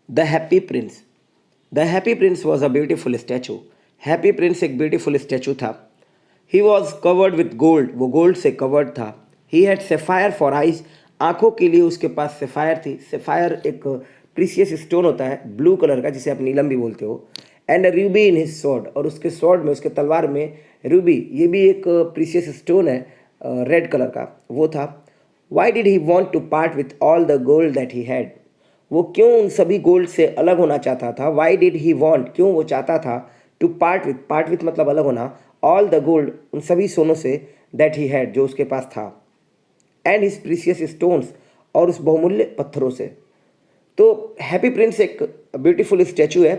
The happy Prince. The happy Prince was a beautiful statue. Happy Prince एक beautiful statue था। He was covered with gold, वो gold से covered था। He had sapphire for eyes, आंखों के लिए उसके पास सेफायर थी। सेफायर एक प्रीसियस स्टोन होता है ब्लू कलर का, जिसे आप नीलम भी बोलते हो। And Ruby in his sword, और उसके स्वॉर्ड में, उसके तलवार में रूबी, ये भी एक प्रीसियस स्टोन है, रेड कलर का, वो था। Why did he want to part with all the gold that he had, वो क्यों उन सभी गोल्ड से अलग होना चाहता था। वाई डिड ही वॉन्ट, क्यों वो चाहता था टू पार्ट विथ मतलब अलग होना, ऑल द गोल्ड, उन सभी सोनों से, दैट ही हैड, जो उसके पास था, एंड हिज प्रीसियस स्टोन्स, और उस बहुमूल्य पत्थरों से। तो हैप्पी प्रिंस एक ब्यूटीफुल स्टैचू है।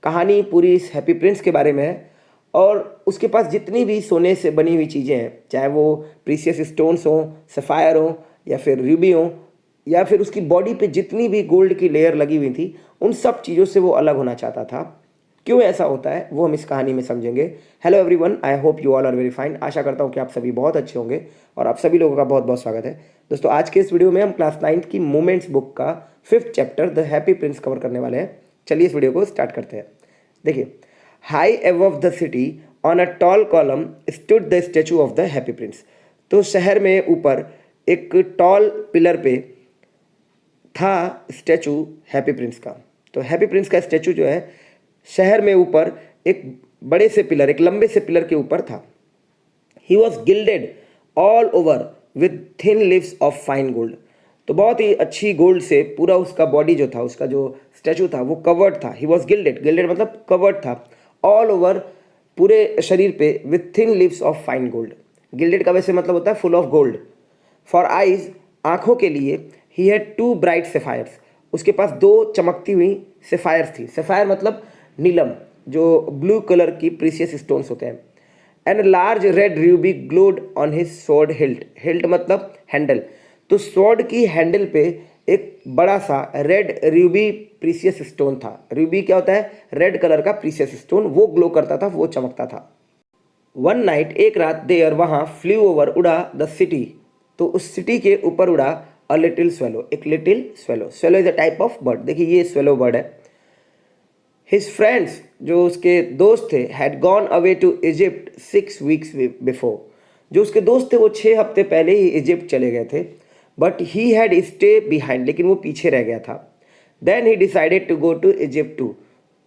कहानी पूरी इस हैप्पी प्रिंस के बारे में है, और उसके पास जितनी भी सोने से बनी हुई चीज़ें हैं, चाहे वो प्रीसियस स्टोन्स हों, सफ़ायर हों, या फिर रूबी हों, या फिर उसकी बॉडी पे जितनी भी गोल्ड की लेयर लगी हुई थी, उन सब चीज़ों से वो अलग होना चाहता था। क्यों ऐसा होता है वो हम इस कहानी में समझेंगे। Hello everyone, I hope you all are very fine. आशा करता हूँ कि आप सभी बहुत अच्छे होंगे, और आप सभी लोगों का बहुत बहुत स्वागत है। दोस्तों, आज के इस वीडियो में हम क्लास 9th की मोमेंट्स बुक का 5th chapter the happy Prince cover करने वाले हैं। चलिए इस वीडियो को स्टार्ट करते हैं। देखिए, high above the city on a tall column stood the statue of the happy Prince. तो शहर में ऊपर एक टॉल पिलर पे था स्टैचू हैप्पी प्रिंस का। तो हैप्पी प्रिंस का स्टैचू जो है शहर में ऊपर एक बड़े से पिलर, एक लंबे से पिलर के ऊपर था। He was gilded all over with thin leaves of fine gold. तो बहुत ही अच्छी गोल्ड से पूरा उसका बॉडी जो था, उसका जो स्टैचू था, वो कवर्ड था। ही वॉज गिल्डेड, गिल्डेड मतलब कवर्ड था, ऑल ओवर, पूरे शरीर पे, with thin leaves of fine gold. Gilded का वैसे मतलब होता है full of gold. For eyes, आंखों के लिए, ही हैड 2 ब्राइट सेफायर्स, उसके पास 2 चमकती हुई सेफायर्स थी। सेफायर मतलब नीलम, जो ब्लू कलर की प्रीसियस स्टोन्स होते हैं। And large red Ruby glowed on his sword hilt, hilt मतलब हैंडल। तो स्वॉर्ड की हैंडल पे एक बड़ा सा रेड रूबी प्रीसियस स्टोन था। रूबी क्या होता है? रेड कलर का प्रीसियस स्टोन, वो ग्लो करता था, वो चमकता था। वन नाइट, एक रात, देयर, वहाँ, फ्लू ओवर, उड़ा, द सिटी, तो उस सिटी के ऊपर उड़ा, अ लिटिल स्वेलो, एक little swallow. Swallow is a type of bird. देखिए, ये स्वेलो बर्ड है। हिज फ्रेंड्स, जो उसके दोस्त थे, had gone away to Egypt 6 weeks before, जो उसके दोस्त थे वो 6 हफ्ते पहले ही इजिप्ट चले गए थे। But he had stay behind, लेकिन वो पीछे रह गया था। Then he decided to go to Egypt too,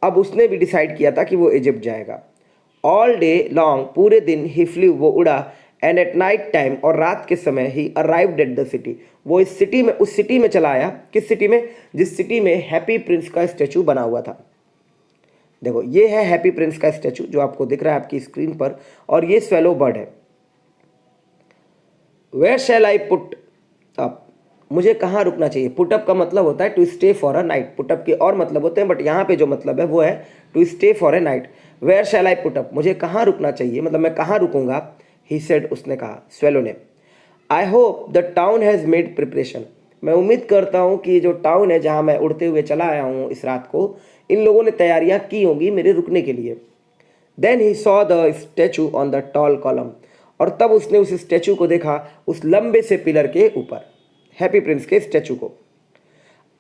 अब उसने भी डिसाइड किया था कि वो इजिप्ट जाएगा। ऑल डे लॉन्ग, पूरे दिन, ही फ्लू, वो उड़ा, एंड एट नाइट टाइम, और रात के समय, ही अराइव्ड एट द सिटी, वो इस सिटी में, उस सिटी में चला आया। किस सिटी में? जिस सिटी में हैप्पी प्रिंस का स्टैचू बना हुआ था। देखो, ये है हैप्पी प्रिंस का स्टैचू जो आपको दिख रहा है आपकी स्क्रीन पर, और ये स्वेलो बर्ड है। Where shall I put up, मुझे कहाँ रुकना चाहिए? पुटअप का मतलब होता है to stay for a night. Put up के और मतलब होते हैं, बट यहाँ पे जो मतलब है वो है to stay for a night. Where shall I put up, मुझे कहाँ रुकना चाहिए, मतलब मैं कहाँ रुकूंगा। ही सेड, उसने कहा, स्वेलो ने। I hope the town has made preparation, मैं उम्मीद करता हूँ कि जो टाउन है जहाँ मैं उड़ते हुए चला आया हूँ इस रात को, इन लोगों ने तैयारियाँ की होंगी मेरे रुकने के लिए। Then he saw the statue on the tall column, और तब उसने उस स्टैचू को देखा, उस लंबे से पिलर के ऊपर, हैप्पी प्रिंस के स्टैचू को।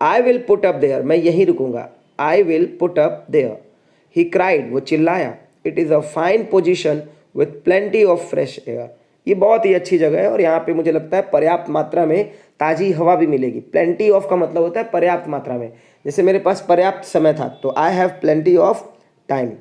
I will put up there, मैं यहीं रुकूंगा। I will put up there, he cried, वो चिल्लाया। It is a fine position with plenty of fresh air, ये बहुत ही अच्छी जगह है, और यहाँ पे मुझे लगता है पर्याप्त मात्रा में ताज़ी हवा भी मिलेगी। प्लेंटी ऑफ का मतलब होता है पर्याप्त मात्रा में। जैसे मेरे पास पर्याप्त समय था, तो I have plenty of time.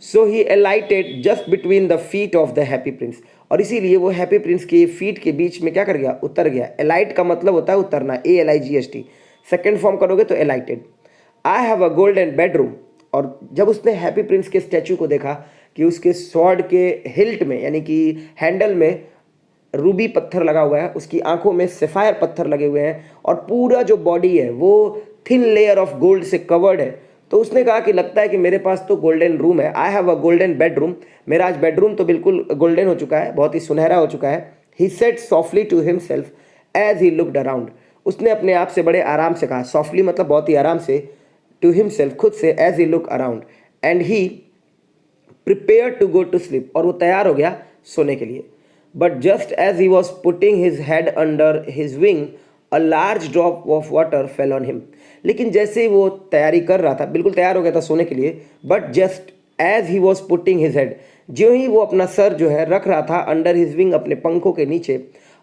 So he alighted just between the feet of the happy prince, और इसीलिए वो हैप्पी प्रिंस के फीट के बीच में क्या कर गया? उतर गया। एलाइट का मतलब होता है उतरना, ALIGHT, सेकेंड फॉर्म करोगे तो alighted. I have a golden bedroom, और जब उसने हैप्पी प्रिंस के स्टैचू को देखा कि उसके स्वॉर्ड के हिल्ट में, यानी कि हैंडल में, रूबी पत्थर लगा हुआ है, उसकी आंखों में सेफायर पत्थर लगे हुए हैं, और पूरा जो बॉडी है वो थिन लेयर ऑफ गोल्ड से कवर्ड है, तो उसने कहा कि लगता है कि मेरे पास तो गोल्डन रूम है। आई हैव अ गोल्डन बेडरूम, मेरा आज बेडरूम तो बिल्कुल गोल्डन हो चुका है, बहुत ही सुनहरा हो चुका है। He said softly to himself as he looked around, उसने अपने आप से बड़े आराम से कहा, सॉफ्टली मतलब बहुत ही आराम से, टू हिमसेल्फ, खुद से, as he look around, and he prepare to go to sleep, और वो तैयार हो गया सोने के लिए। But just as he was putting his head under his wing, a large drop of water fell on him, लेकिन जैसे ही वो तैयारी कर रहा था, बिल्कुल तैयार हो गया था सोने के लिए, but just as he was putting his head, जो ही वो अपना सर जो है रख रहा था अंडर हिज विंग, अपने पंखों के नीचे,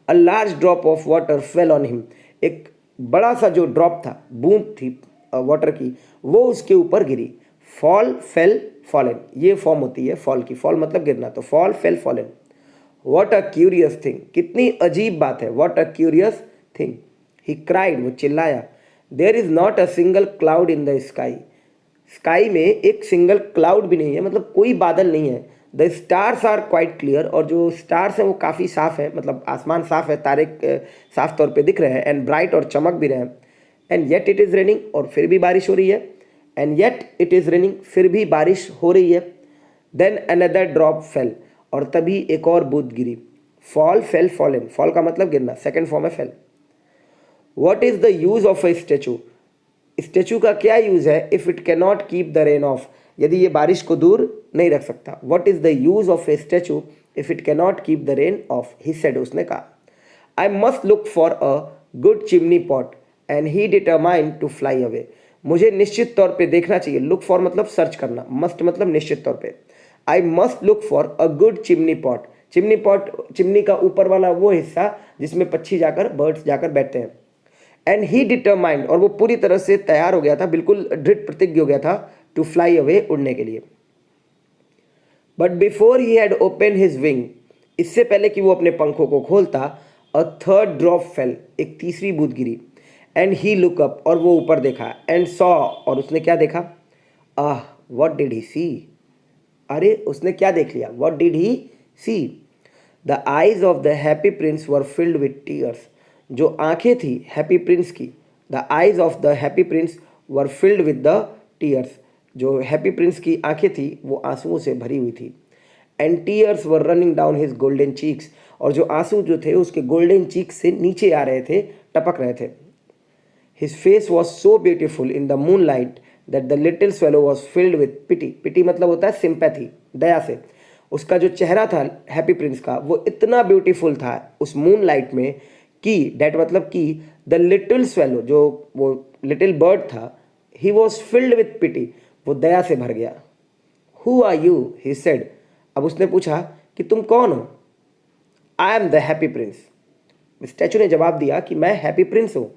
अ large drop of water fell on him, एक बड़ा सा जो ड्रॉप था, बूंद थी वाटर की, वो उसके ऊपर गिरी। फॉल, फेल, फॉलन, ये फॉर्म होती है फॉल की। फॉल मतलब गिरना, तो fall, fell, fallen. What a curious thing, कितनी अजीब बात है। What a curious thing, he cried, वो चिल्लाया। There is not a single cloud in the sky, sky में एक सिंगल क्लाउड भी नहीं है, मतलब कोई बादल नहीं है। The stars are quite clear, और जो स्टार्स हैं वो काफ़ी साफ है, मतलब आसमान साफ है, तारे साफ तौर पे दिख रहे हैं। एंड ब्राइट, और चमक भी रहे हैं। And yet it is raining, और फिर भी बारिश हो रही है। And yet it is raining, फिर भी बारिश हो रही है। देन अनदर ड्रॉप फेल, और तभी एक और बूंद गिरी। फॉल, फेल, फॉलन, फॉल का मतलब गिरना, सेकेंड फॉर्म है fail. What is the use of a statue, statue का क्या यूज है। If it can not keep the rain of, यदि ये बारिश को दूर नहीं रख सकता। What is the use of A statue if it can not keep the rain of, he said, उसने कहा। आई must look for a good chimney pot and he determined to fly away, मुझे निश्चित तौर पे देखना चाहिए। लुक फॉर मतलब search करना, मस्ट मतलब निश्चित तौर पे। I must look for a good chimney pot, chimney pot, chimney का ऊपर वाला वो हिस्सा जिसमें पक्षी जाकर, बर्ड्स जाकर बैठते हैं। एंड ही डिटरमाइंड, और वो पूरी तरह से तैयार हो गया था, बिल्कुल दृढ़ प्रतिज्ञ हो गया था, टू फ्लाई अवे, उड़ने के लिए। But before he had open his wing, इससे पहले कि वो अपने पंखों को खोलता, अ थर्ड ड्रॉप फेल, एक तीसरी बूंद गिरी। एंड ही लुक अप, और वो ऊपर देखा। एंड सॉ, और उसने क्या देखा। आह, व्हाट डिड ही सी, अरे उसने क्या देख लिया। What did he see, the eyes of the happy prince were filled with tears, जो आंखें थी हैप्पी प्रिंस की, the eyes of the happy prince were filled with the tears, जो हैप्पी प्रिंस की आंखें थी वो आंसुओं से भरी हुई थी। And tears were running down his golden cheeks, और जो आंसू जो थे उसके गोल्डन चीक्स से नीचे आ रहे थे, टपक रहे थे। His face was so beautiful in the moonlight that the little swallow was filled with pity, pity मतलब होता है सिंपैथी, दया से। उसका जो चेहरा था हैप्पी प्रिंस का, वो इतना ब्यूटीफुल था उस मून लाइट में कि, डैट मतलब कि, द लिटिल स्वेलो, जो वो लिटिल बर्ड था, he was filled with pity, वो दया से भर गया। Who are you, he said, अब उसने पूछा कि तुम कौन हो। I am the happy prince, statue ने जवाब दिया कि मैं हैप्पी प्रिंस हूँ।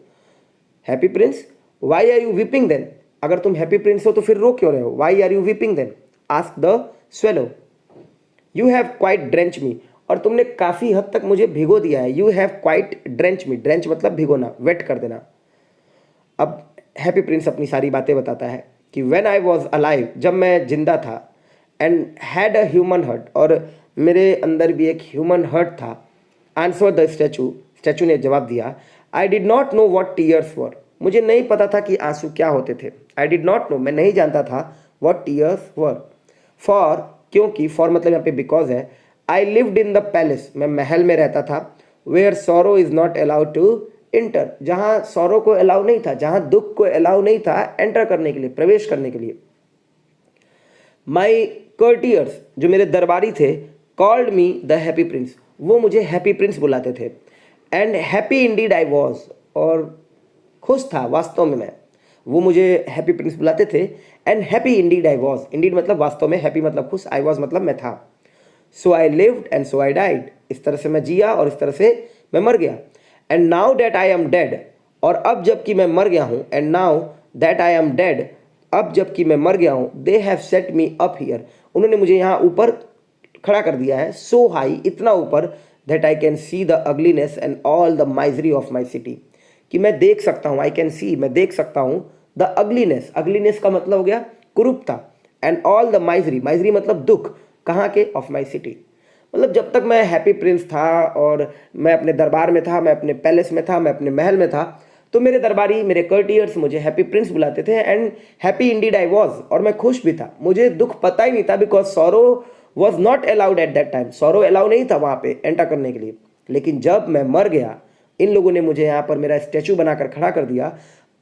Happy prince, why are you weeping then, अगर तुम हैप्पी प्रिंस हो तो फिर रो क्यों रहे हो। Why are you weeping then, ask the swallow. You have quite drench me, और तुमने काफ़ी हद तक मुझे भिगो दिया है। You have quite drench me, drench मतलब भिगोना, वेट कर देना। अब हैप्पी प्रिंस अपनी सारी बातें बताता है कि व्हेन आई वॉज अलाइव, जब मैं जिंदा था, and had a human heart, और मेरे अंदर भी एक ह्यूमन हर्ट था। आंसर द स्टैचू, स्टैचू ने जवाब दिया, I did not know what tears were, मुझे नहीं पता था कि आंसू क्या होते थे। आई डिड नॉट नो, मैं नहीं जानता था, वॉट टीयर्स वर। फॉर, क्योंकि, फॉर मतलब यहाँ पे बिकॉज है। I lived in the palace, मैं महल में रहता था। Where sorrow is not allowed to enter, जहाँ सॉरो को अलाउ नहीं था, जहाँ दुख को अलाउ नहीं था एंटर करने के लिए, प्रवेश करने के लिए। माई कर्टियर्स, जो मेरे दरबारी थे, called me the happy prince, वो मुझे हैप्पी प्रिंस बुलाते थे। And happy Indeed I was, और खुश था वास्तव में मैं, वो मुझे हैप्पी प्रिंस बुलाते थे। And happy Indeed I was, Indeed मतलब वास्तव में, हैप्पी मतलब खुश, आई वॉज मतलब मैं था। So I lived and so I died, इस तरह से मैं जिया और इस तरह से मैं मर गया। And now that I am dead, और अब जबकि मैं मर गया हूँ। And now that I am dead, अब जबकि मैं मर गया हूँ। They have set me up here, उन्होंने मुझे यहाँ ऊपर खड़ा कर दिया है। सो हाई, इतना ऊपर, that I can see the ugliness and all the misery of my city, कि मैं देख सकता हूँ, आई कैन सी, मैं देख सकता हूँ, द अगलीनेस, अगलीनेस का मतलब हो गया कुरूपता, and all the misery, misery मतलब दुख, कहाँ के, ऑफ माई सिटी। मतलब जब तक मैं हैप्पी प्रिंस था और मैं अपने दरबार में था, मैं अपने पैलेस में था, मैं अपने महल में था, तो मेरे दरबारी, मेरे कर्टियर्स मुझे हैप्पी प्रिंस बुलाते थे। And happy Indeed I was, और मैं खुश भी था, मुझे दुख पता ही नहीं था, because sorrow was not allowed at that time, sorrow allow नहीं था वहाँ पे एंटर करने के लिए। लेकिन जब मैं मर गया, इन लोगों ने मुझे यहाँ पर मेरा स्टैचू बनाकर खड़ा कर दिया।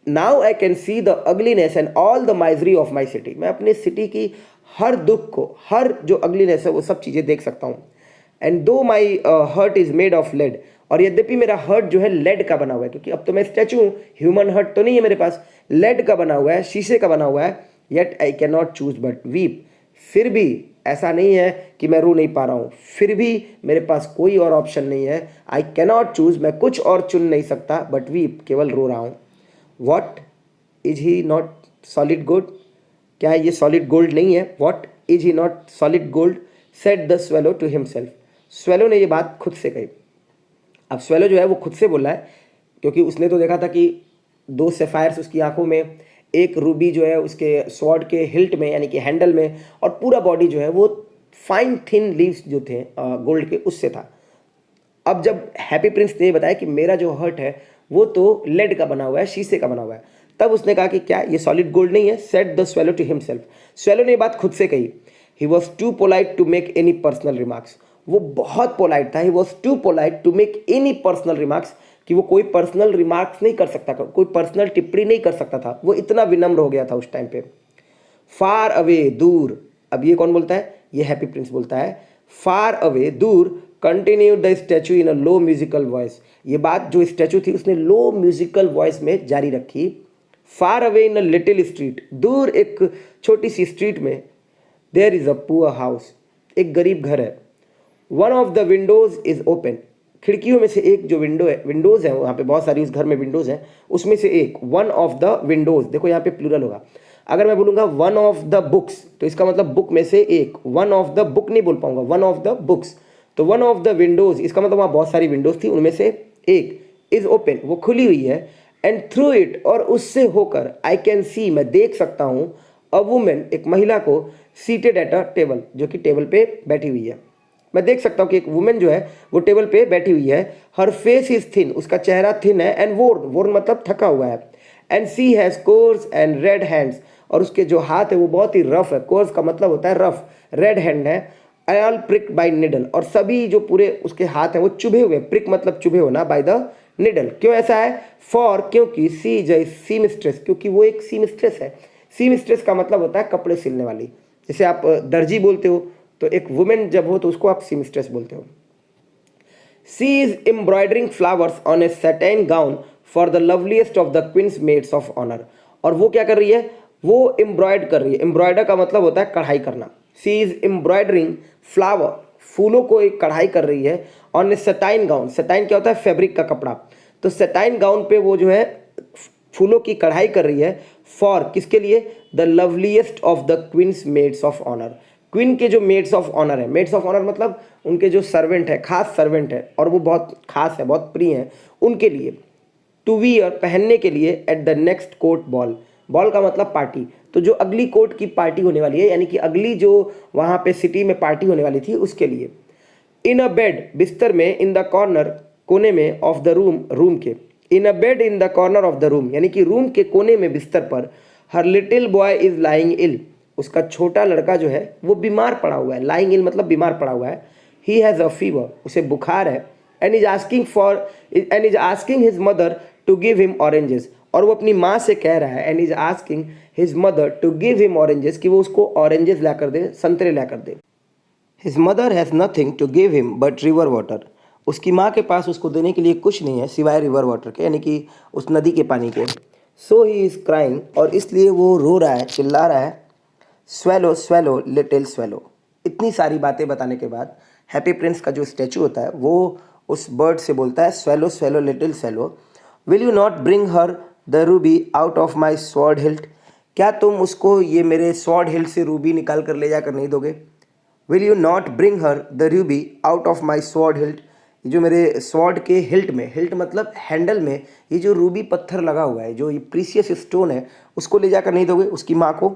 Now I can see the ugliness and all the misery of my city, मैं अपनी सिटी की हर दुख को, हर जो अगलीनेस है वो सब चीज़ें देख सकता हूँ। And though my heart is made of lead, और यद्यपि मेरा हर्ट जो है लेड का बना हुआ है, क्योंकि अब तो मैं स्टैचू हूँ, ह्यूमन हर्ट तो नहीं है मेरे पास, लेड का बना हुआ है, शीशे का बना हुआ है, yet I can not choose but weep, फिर भी ऐसा नहीं है कि मैं रो नहीं पा रहा हूँ, फिर भी मेरे पास कोई और ऑप्शन नहीं है, आई कैनॉट चूज, मैं कुछ और चुन नहीं सकता, बट वीप, केवल रो रहा हूँ। What is he not solid gold, क्या ये सॉलिड गोल्ड नहीं है? What is he not solid gold, said the swallow to himself, swallow ने ये बात खुद से कही। अब स्वेलो जो है वो खुद से बोल रहा है, क्योंकि उसने तो देखा था कि 2 सेफायर्स उसकी आंखों में, एक रूबी जो है उसके स्वॉर्ड के हिल्ट में यानी कि हैंडल में, और पूरा बॉडी जो है वो फाइन थिन लीव्स जो थे गोल्ड के उससे था। अब जब हैप्पी प्रिंस ने बताया कि मेरा जो हर्ट है वो तो लेड का बना हुआ है, शीशे का बना हुआ है, तब उसने कहा कि क्या ये सॉलिड गोल्ड नहीं है? Said the swallow to himself, swallow ने ये बात खुद से कही। He was too polite to make any personal remarks, वो बहुत पोलाइट था, he was too polite to make any personal remarks, कि वो कोई पर्सनल रिमार्क्स नहीं कर सकता, कोई पर्सनल टिप्पणी नहीं कर सकता था, वो इतना विनम्र हो गया था उस टाइम पे। फार अवे, दूर, अब ये कौन बोलता है? ये हैप्पी प्रिंस बोलता है। फार अवे, दूर, continue the statue in a low musical voice, ये बात जो स्टैचू थी उसने लो म्यूजिकल वॉइस में जारी रखी। Far away in a little street, दूर एक छोटी सी स्ट्रीट में, there is a poor house, एक गरीब घर है। One of the windows is open, खिड़कियों में से एक जो विंडोज है वहाँ पे बहुत सारी उस घर में विंडोज हैं, उसमें से एक, वन ऑफ द विंडोज, देखो यहाँ पे प्लूरल होगा। अगर मैं बोलूँगा वन ऑफ द बुक्स तो इसका मतलब बुक में से एक, वन ऑफ द बुक नहीं बोल पाऊंगा, वन ऑफ द बुक्स, तो वन ऑफ द विंडोज इसका मतलब वहाँ बहुत सारी विंडोज थी, उनमें से एक, इज ओपन, वो खुली हुई है, एंड थ्रू इट, और उससे होकर, आई कैन सी, मैं देख सकता हूँ, अ वुमेन, एक महिला को, सीटेड एट अ टेबल, जो कि टेबल पे बैठी हुई है। मैं देख सकता हूँ कि एक वुमेन जो है वो टेबल पे बैठी हुई है। हर फेस इज थिन, उसका चेहरा थिन है, एंड वोर्न मतलब थका हुआ है, and she has coarse and red hands, और उसके जो हाथ है वो बहुत ही रफ है, कोर्स का मतलब होता है रफ, रेड हैंड है, ऑल प्रिक बाय निडल, और सभी जो पूरे उसके हाथ हैं वो चुभे हुए, प्रिक मतलब चुभे होना, बाय द निडल। क्यों ऐसा है? फॉर, क्योंकि, सी इज ए सीमस्ट्रेस, क्योंकि वो एक सीमस्ट्रेस है। सीमस्ट्रेस का मतलब होता है कपड़े सिलने वाली, जैसे आप दर्जी बोलते हो, तो एक वुमेन जब हो तो उसको आप सीमस्ट्रेस बोलते हो। She is embroidering flowers on a satin gown for the loveliest of the queen's maids of honour, और वो क्या कर रही है? वो एम्ब्रॉयड कर रही है, एम्ब्रॉयडर का मतलब होता है कढ़ाई करना। सी इज एम्ब्रॉयडरिंग फ्लावर, फूलों को एक कढ़ाई कर रही है, on a satin gown, satin क्या होता है? फैब्रिक का कपड़ा, तो सैटिन गाउन पे वो जो है फूलों की कढ़ाई कर रही है, फॉर, किसके लिए? The loveliest of the queen's maids of honour, queen के जो मेड्स ऑफ ऑनर है, मेड्स ऑफ ऑनर मतलब उनके जो सर्वेंट है, खास सर्वेंट है, और वो बहुत खास है, बहुत प्रिय है, उनके लिए। टू वियर, पहनने के लिए, at the next court ball, ball का मतलब पार्टी, तो जो अगली कोर्ट की पार्टी होने वाली है, यानी कि अगली जो वहाँ पे सिटी में पार्टी होने वाली थी उसके लिए। इन अ बेड, बिस्तर में, इन द कॉर्नर, कोने में, ऑफ द रूम, रूम के, in a bed in the corner of the room, यानी कि रूम के कोने में बिस्तर पर, her little boy is lying ill, उसका छोटा लड़का जो है वो बीमार पड़ा हुआ है, लाइंग इल मतलब बीमार पड़ा हुआ है। ही हैज़ अ फीवर, उसे बुखार है, and is asking his mother to give him oranges, और वो अपनी माँ से कह रहा है, and is asking his mother to give him oranges, कि वो उसको ऑरेंजेस ला कर दे, संतरे ला कर दे। His mother has nothing to give him but river water, उसकी माँ के पास उसको देने के लिए कुछ नहीं है सिवाय रिवर वाटर के, यानी कि उस नदी के पानी के। सो ही इज़ क्राइंग, और इसलिए वो रो रहा है, चिल्ला रहा है। स्वेलो स्वेलो लिटिल स्वेलो, इतनी सारी बातें बताने के बाद हैप्पी प्रिंस का जो स्टैचू होता है वो उस बर्ड से बोलता है, swallow swallow little swallow, will you not bring her the Ruby out of my sword hilt, क्या तुम उसको ये मेरे स्वॉर्ड हिल्ट से रूबी निकाल कर ले जाकर नहीं दोगे? Will you not bring her the Ruby out of my sword hilt, जो मेरे स्वॉर्ड के हिल्ट में, हिल्ट मतलब हैंडल में, ये जो रूबी पत्थर लगा हुआ है, जो ये प्रीसियस स्टोन है, उसको ले जाकर नहीं दोगे उसकी माँ को?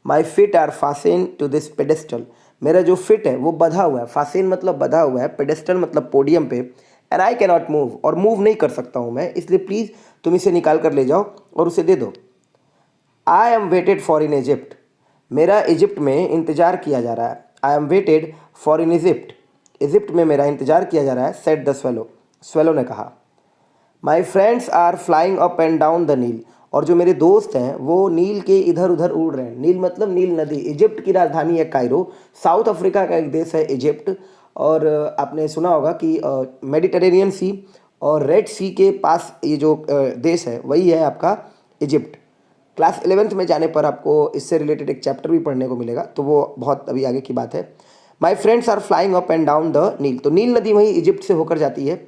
My feet are fastened to this pedestal, मेरा जो फिट है वो बधा हुआ है, फासेन मतलब बधा हुआ है, पेडेस्टल मतलब पोडियम पे, and I can not move, और मूव नहीं कर सकता हूँ मैं, इसलिए प्लीज़ तुम इसे निकाल कर ले जाओ और उसे दे दो। आई am waited for in Egypt, मेरा इजिप्ट में इंतज़ार किया जा रहा है। आई am waited for in Egypt, Egypt में मेरा इंतज़ार किया जा रहा है। सेड द स्वेलो, स्वेलो ने कहा। My friends are flying up and down the Nile, और जो मेरे दोस्त हैं वो नील के इधर उधर उड़ रहे हैं। नील मतलब नील नदी, इजिप्ट की राजधानी है कायरो, साउथ अफ्रीका का एक देश है इजिप्ट, और आपने सुना होगा कि मेडिटेरेनियन सी और रेड सी के पास ये जो देश है वही है आपका इजिप्ट। क्लास 11th में जाने पर आपको इससे रिलेटेड एक चैप्टर भी पढ़ने को मिलेगा, तो वो बहुत अभी आगे की बात है। My friends are flying up and down the Nile, तो नील नदी वहीं इजिप्ट से होकर जाती है।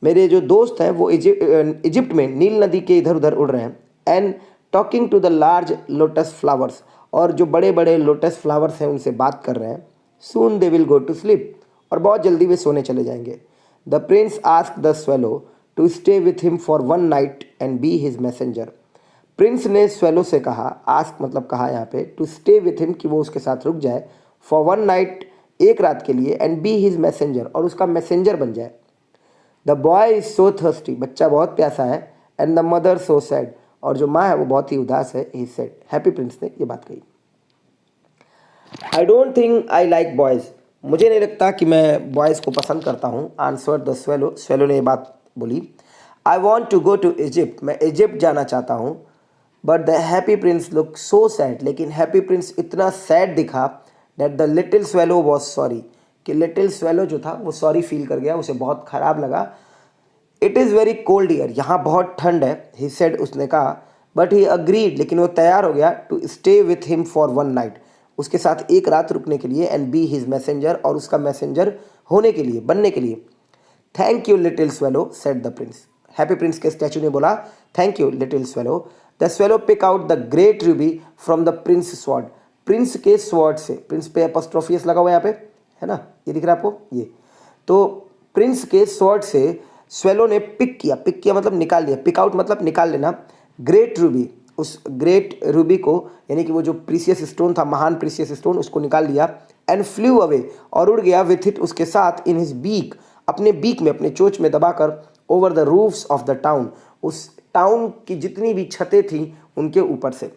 मेरे जो दोस्त हैं वो इजिप्ट में नील नदी के इधर उधर उड़ रहे हैं। And talking to the large lotus flowers, और जो बड़े बड़े लोटस फ्लावर्स हैं उनसे बात कर रहे हैं। Soon they will go to sleep, और बहुत जल्दी वे सोने चले जाएंगे। The prince ask the swallow to stay with him for one night and be his messenger. Prince ने स्वेलो से कहा, आस्क मतलब कहा यहाँ पे, टू स्टे विथ हिम कि वो उसके साथ रुक जाए, फॉर वन नाइट एक रात के लिए, एंड बी हिज मैसेंजर और उसका मैसेंजर बन जाए। The boy is so thirsty, बच्चा बहुत प्यासा है, and the mother so sad, और जो माँ है वो बहुत ही उदास है। ही सेड, हैप्पी प्रिंस ने ये बात कही। I don't think I like boys, मुझे नहीं लगता कि मैं बॉयज़ को पसंद करता हूँ। आंसर द स्वेलो, स्वेलो ने ये बात बोली। I want to go to Egypt, मैं इजिप्ट जाना चाहता हूँ। But the happy prince look so sad, लेकिन हैप्पी प्रिंस इतना सैड दिखा that the little swallow was sorry, कि लिटिल स्वेलो जो था वो सॉरी फील कर गया, उसे बहुत ख़राब लगा। It is very cold year, यहाँ बहुत ठंड है, ही सेड, उसने कहा। बट ही अग्रीड, लेकिन वो तैयार हो गया, to stay with him for one night, उसके साथ एक रात रुकने के लिए, एंड बी हिज मैसेंजर और उसका मैसेंजर होने के लिए, बनने के लिए। Thank you little swallow, said the prince, happy prince के स्टैचू ने बोला, thank you little swallow. The swallow pick out the great ruby from the prince sword, prince के स्वॉर्ड से, प्रिंस पे एपोस्ट्रोफियस लगा हुआ यहाँ पे है ना, ये दिख रहा है आपको, ये तो प्रिंस के स्वॉर्ड से स्वेलो ने पिक किया मतलब निकाल लिया, पिक आउट मतलब निकाल लेना, ग्रेट रूबी, उस ग्रेट रूबी को, यानी कि वो जो प्रीसियस स्टोन था, महान प्रीसियस स्टोन, उसको निकाल लिया। एंड फ्लू अवे, और उड़ गया, विथ इट, उसके साथ, इन हिज बीक, अपने बीक में, अपने चोंच में दबाकर, over the roofs of the town, उस टाउन की जितनी भी छतें थीं उनके ऊपर से।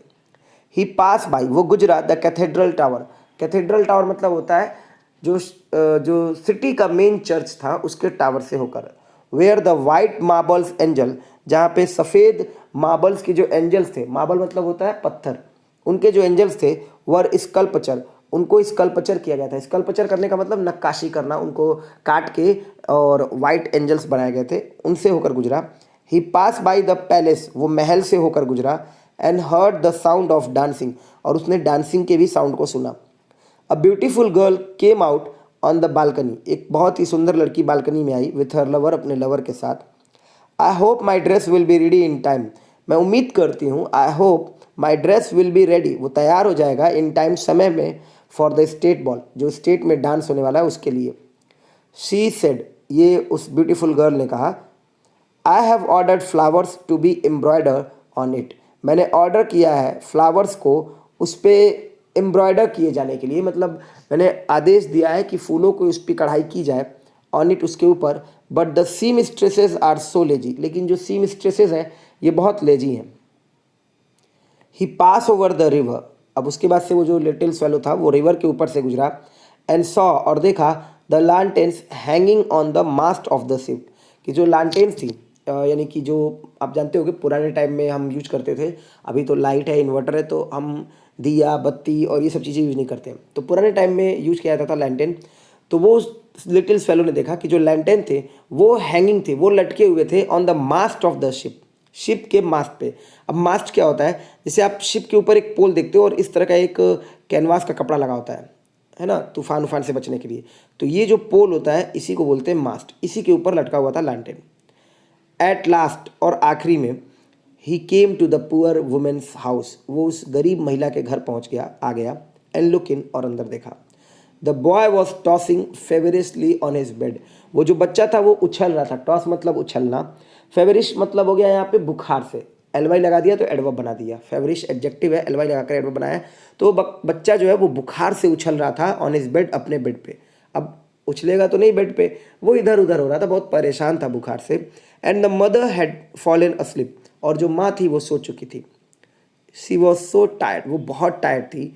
ही पास बाई, वो गुजरा, the cathedral tower, cathedral tower मतलब होता है जो सिटी का मेन चर्च था उसके टावर से होकर। Where the white marbles angel, जहाँ पे सफ़ेद मार्बल्स के जो एंजल्स थे, मार्बल मतलब होता है पत्थर, उनके जो एंजल्स थे, वर स्कल्पचर, उनको स्कल्पचर किया गया था। स्कल्पचर करने का मतलब नक्काशी करना, उनको काट के और वाइट एंजल्स बनाए गए थे, उनसे होकर गुजरा। ही पास बाई द पैलेस, वो महल से होकर गुजरा। And heard the sound of dancing, और उसने डांसिंग के भी साउंड को सुना। A beautiful girl came out on the balcony, एक बहुत ही सुंदर लड़की बालकनी में आई, विथ हर लवर, अपने लवर के साथ। I hope my dress will be ready in time, मैं उम्मीद करती हूँ, I hope my dress will be ready, वो तैयार हो जाएगा, इन टाइम, समय में, फॉर द स्टेट बॉल, जो स्टेट में डांस होने वाला है उसके लिए। शी सेड, ये उस ब्यूटीफुल गर्ल ने कहा, I have ordered flowers to be embroider on it, मैंने ऑर्डर किया है फ्लावर्स को उस पर एम्ब्रॉयडर किए जाने के लिए, मतलब मैंने आदेश दिया है कि फूलों को उस पर कढ़ाई की जाए, ऑन इट, उसके ऊपर। But the seamstresses are so lazy, लेकिन जो सी मिस्ट्रेसेस हैं ये बहुत लेजी हैं। He pass over the river, अब उसके बाद से वो जो लिटिल स्वेलो था वो रिवर के ऊपर से गुजरा। एंड सॉ, और देखा, the lanterns hanging on the mast of the ship, कि जो लांटेन्स थी, यानी कि जो आप जानते हो कि पुराने टाइम में हम यूज करते थे, अभी तो लाइट है, इन्वर्टर है, तो हम दिया बत्ती और ये सब चीज़ें यूज नहीं करते हैं, तो पुराने टाइम में यूज किया जाता था लैंटेन। तो वो लिटिल स्वेलो ने देखा कि जो लैंटेन थे वो हैंगिंग थे, वो लटके हुए थे, on the mast of the ship, ship के मास्ट पे। अब मास्ट क्या होता है, जैसे आप शिप के ऊपर एक पोल देखते हो और इस तरह का एक कैनवास का कपड़ा लगा होता है ना, तूफान उफान से बचने के लिए, तो ये जो पोल होता है इसी को बोलते हैं मास्ट, इसी के ऊपर लटका हुआ था लैंटेन। एट लास्ट, और आखिरी में, he came to the poor women's house, वो उस गरीब महिला के घर पहुंच गया, आ गया। एंड लुक इन, और अंदर देखा। The boy was tossing feverishly on his bed, वो जो बच्चा था वो उछल रहा था, टॉस मतलब उछलना, फेवरिश मतलब हो गया यहाँ पे बुखार से, एलवाई लगा दिया तो एडवर्ब बना दिया, फेवरिश एडजेक्टिव है, एलवाई लगाकर एडवर्ब बनाया, तो बच्चा जो है वो बुखार से उछल रहा था, ऑन हिज बेड, अपने बेड पे। अब उछलेगा तो नहीं बेड पे, वो इधर उधर हो रहा था, बहुत परेशान था बुखार से। And the mother had fallen asleep, और जो माँ थी वो सो चुकी थी। शी वॉज सो टायर्ड, वो बहुत टायर्ड थी।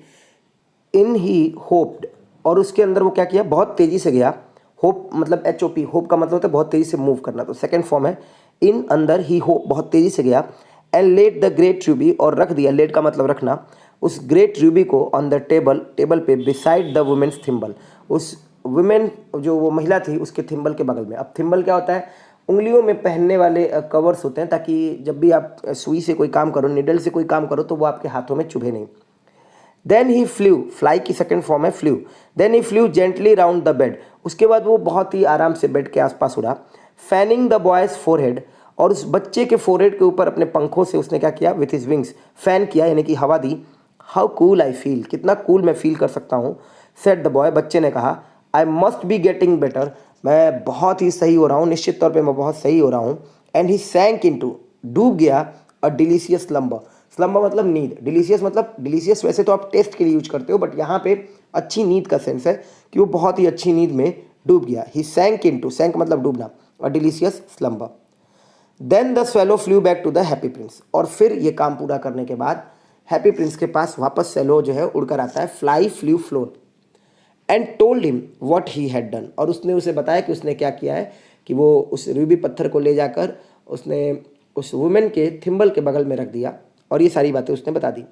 इन ही होप्ड, और उसके अंदर वो क्या किया, बहुत तेज़ी से गया। होप मतलब HOP, होप का मतलब होता है बहुत तेज़ी से मूव करना, तो सेकेंड फॉर्म है इन, अंदर, ही होप, बहुत तेज़ी से गया। And let the great Ruby, और रख दिया, लेट का मतलब रखना, उस ग्रेट रूबी को ऑन द टेबल, टेबल पे, बिसाइड द वुमेन्स थिम्बल, उस वुमेन जो वो महिला थी उसके थिम्बल के बगल में। अब थिम्बल क्या होता है, उंगलियों में पहनने वाले कवर्स होते हैं ताकि जब भी आप सुई से कोई काम करो, निडल से कोई काम करो तो वो आपके हाथों में चुभे नहीं। देन ही फ्लू, फ्लाई की सेकंड फॉर्म है flew. Then he flew gently round the bed, उसके बाद वो बहुत ही आराम से बेड के आसपास उड़ा। फैनिंग द बॉयज फोरहेड, और उस बच्चे के फोरहेड के ऊपर अपने पंखों से उसने क्या किया, विथ हिज विंग्स, फैन किया यानी कि हवा दी। हाउ कूल आई फील, कितना कूल मैं फील कर सकता हूँ। सेड द बॉय, बच्चे ने कहा। I must be getting better, मैं बहुत ही सही हो रहा हूँ, निश्चित तौर पे मैं बहुत सही हो रहा हूँ। एंड ही सैंक इनटू, डूब गया, अ डिलीशियस स्लम्बर। स्लम्बर मतलब नींद, डिलीशियस मतलब, डिलीशियस वैसे तो आप टेस्ट के लिए यूज करते हो, बट यहाँ पे अच्छी नींद का सेंस है कि वो बहुत ही अच्छी नींद में डूब गया। ही सैंक इनटू, सैंक मतलब डूबना, a delicious slumber. Then the swallow flew back to the happy prince, और फिर ये काम पूरा करने के बाद हैप्पी प्रिंस के पास वापस सेलो जो है उड़कर आता है, fly flu floor, and told him what he had done, और उसने उसे बताया कि उसने क्या किया है, कि वो उस रूबी पत्थर को ले जाकर उसने उस वुमेन के थिम्बल के बगल में रख दिया, और ये सारी बातें उसने बता दी।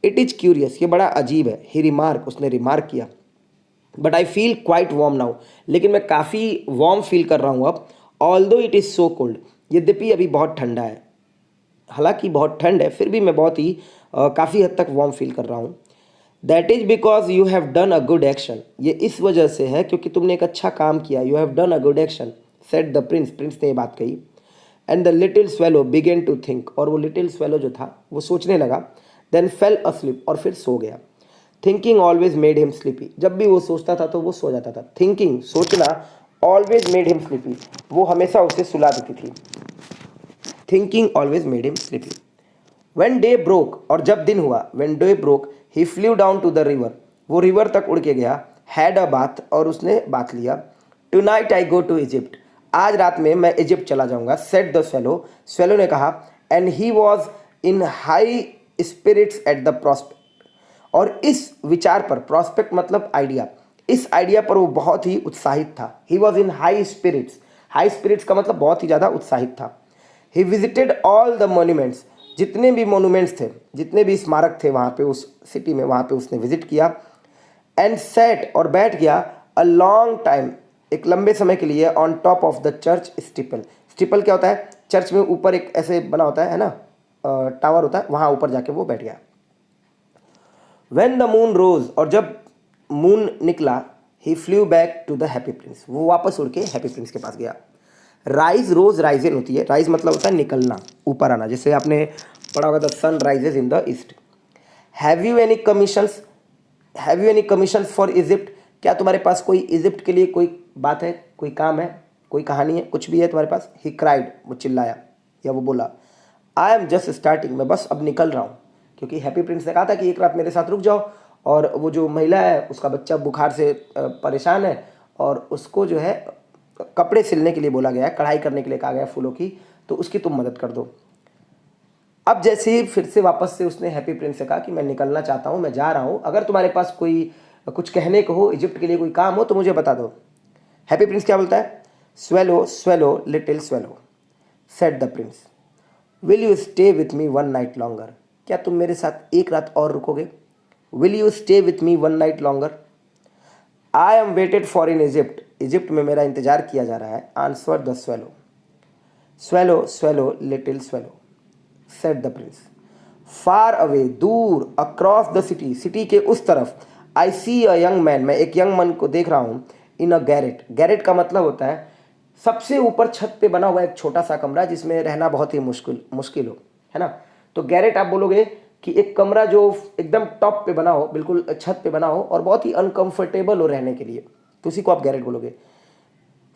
इट इज़ क्यूरियस, ये बड़ा अजीब है, ही रिमार्क, उसने रिमार्क किया। But I feel quite warm now, लेकिन मैं काफ़ी वार्म फील कर रहा हूँ अब। Although it is so cold, यद्यपि अभी बहुत ठंडा है, हालांकि बहुत ठंड है, फिर भी मैं बहुत ही काफ़ी हद तक वार्म फील कर रहा हूँ। That is because you have done a good action, ये इस वजह से है क्योंकि तुमने एक अच्छा काम किया। You have done a good action, said the prince, prince ने ये बात कही। And the little swallow began to think, और वो लिटिल स्वेलो जो था वो सोचने लगा। देन फेल अस्लीप, और फिर सो गया। Thinking always made him sleepy, जब भी वो सोचता था तो वो सो जाता था। थिंकिंग, सोचना, ऑलवेज मेड हिम स्लीपी, वो हमेशा उसे सुला देती थी। Thinking always made him sleepy. When day broke, और जब दिन हुआ, when day broke he flew down to the river, वो रिवर तक उड़ के गया। हैड अ बाथ, और उसने बात लिया। Tonight I go to Egypt, आज रात में मैं इजिप्ट चला जाऊंगा। सेड द स्वेलो, स्वेलो ने कहा। And he was in high spirits at the prospect, और इस विचार पर, प्रॉस्पेक्ट मतलब आइडिया, इस आइडिया पर वो बहुत ही उत्साहित था। He was in high spirits, high spirits का मतलब बहुत ही ज़्यादा उत्साहित था। He visited all the monuments, जितने भी मोन्यूमेंट्स थे, जितने भी स्मारक थे वहाँ पे उस सिटी में, वहाँ पे उसने विजिट किया। एंड सेट, और बैठ गया, अ लॉन्ग टाइम, एक लंबे समय के लिए, on top of the church steeple. Steeple क्या होता है, चर्च में ऊपर एक ऐसे बना होता है ना, टावर होता है, वहाँ ऊपर जाके वो बैठ गया। वेन द मून रोज, और जब मून निकला, he flew back to the happy prince, वो वापस उड़ के हैप्पी प्रिंस के पास गया। राइज, रोज राइजेन होती है, राइज मतलब होता है निकलना, ऊपर आना, जैसे आपने पढ़ा होगा the sun rises in the east. Have you any commissions, have you any commissions for Egypt, क्या तुम्हारे पास कोई इजिप्ट के लिए कोई बात है, कोई काम है, कोई कहानी है, कुछ भी है तुम्हारे पास। ही क्राइड, वो चिल्लाया या वो बोला। आई एम जस्ट स्टार्टिंग, मैं बस अब निकल रहा हूँ, क्योंकि हैप्पी प्रिंस ने कहा था कि एक रात मेरे साथ रुक जाओ, और वो जो महिला है उसका बच्चा बुखार से परेशान है, और उसको जो है कपड़े सिलने के लिए बोला गया है, कढ़ाई करने के लिए कहा गया है फूलों की, तो उसकी तुम मदद कर दो। अब जैसे ही फिर से वापस से उसने हैप्पी प्रिंस से कहा कि मैं निकलना चाहता हूँ, मैं जा रहा हूँ, अगर तुम्हारे पास कोई कुछ कहने को हो, इजिप्ट के लिए कोई काम हो तो मुझे बता दो। हैप्पी प्रिंस क्या बोलता है, swallow swallow little swallow, said the prince, will you stay with me one night longer, क्या तुम मेरे साथ एक रात और रुकोगे। Will you stay with me one night longer. I am waited for in Egypt, Egypt में मेरा इंतजार किया जा रहा है। Answer the swallow, swallow swallow little swallow, said the prince. Far away, दूर, अक्रॉस द सिटी, सिटी के उस तरफ। आई सी अ यंग मैन, मैं एक यंग मैन को देख रहा हूँ। इन अ गैरेट, गैरेट का मतलब होता है सबसे ऊपर छत पे बना हुआ एक छोटा सा कमरा जिसमें रहना बहुत ही मुश्किल हो, है ना। तो गैरेट आप बोलोगे कि एक कमरा जो एकदम टॉप पे बना हो, बिल्कुल छत पे बना हो और बहुत ही अनकंफर्टेबल हो रहने के लिए, तो उसी को आप गैरेट बोलोगे।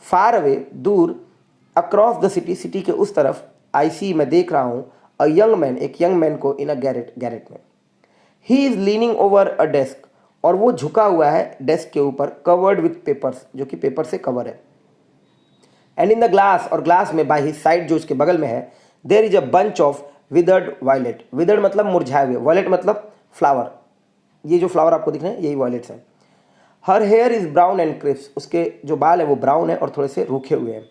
फार अवे, दूर, अक्रॉस द सिटी, सिटी के उस तरफ। आई सी, मैं देख रहा हूँ। अ यंग मैन, एक यंग मैन को। इन अ गैरेट, गैरेट में। He is leaning over a desk, और वो झुका हुआ है डेस्क के ऊपर, कवर्ड विथ पेपर्स, जो कि पेपर से कवर है। एंड इन द ग्लास, और ग्लास में, बाय हिज साइड, जो उसके बगल में है, there is a bunch of withered violet. Withered मतलब मुरझाए हुए, वायलेट मतलब फ्लावर, ये जो फ्लावर आपको दिख रहे हैं यही वायलेट्स हैं। Her hair is brown and crisp, उसके जो बाल है वो ब्राउन है और थोड़े से रूखे हुए हैं।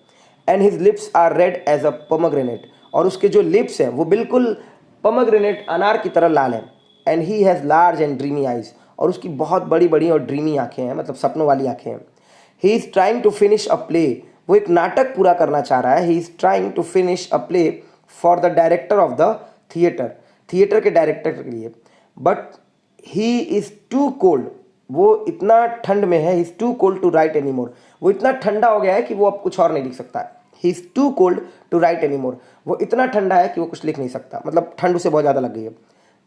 And his lips are red as a pomegranate, और उसके जो लिप्स हैं वो बिल्कुल पोमोग्रेनेट, अनार की तरह लाल हैं। And he has large and dreamy eyes, और उसकी बहुत बड़ी बड़ी और ड्रीमी आंखें हैं, मतलब सपनों वाली आंखें हैं। He is trying to finish a play, वो एक नाटक पूरा करना चाह रहा है। He is trying to finish a play for the director of the theatre, theatre के डायरेक्टर के लिए। But he is too cold, वो इतना ठंड में है। He is too cold to write any more, वो इतना ठंडा हो गया है कि वो अब कुछ और नहीं लिख सकता है। He is too cold to write any more, वो इतना ठंडा है कि वो कुछ लिख नहीं सकता, मतलब ठंड उसे बहुत ज़्यादा लग गई है।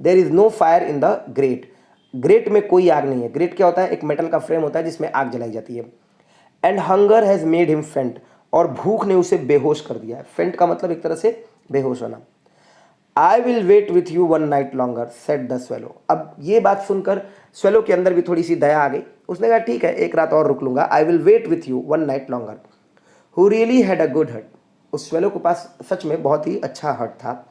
There is no fire in the grate, grate में कोई आग नहीं है। ग्रेट क्या होता है? एक मेटल का फ्रेम होता है जिसमें आग जलाई जाती है। And hunger has made him फेंट, और भूख ने उसे बेहोश कर दिया है। फेंट का मतलब एक तरह से बेहोश होना। I will wait with you one night longer said the swallow. अब ये बात सुनकर स्वेलो के अंदर भी थोड़ी सी दया आ गई। उसने कहा ठीक है, एक रात और रुक लूंगा। I will wait with you one night longer. Who really had a good heart, उस स्वेलो के पास सच में बहुत ही अच्छा हर्ट था।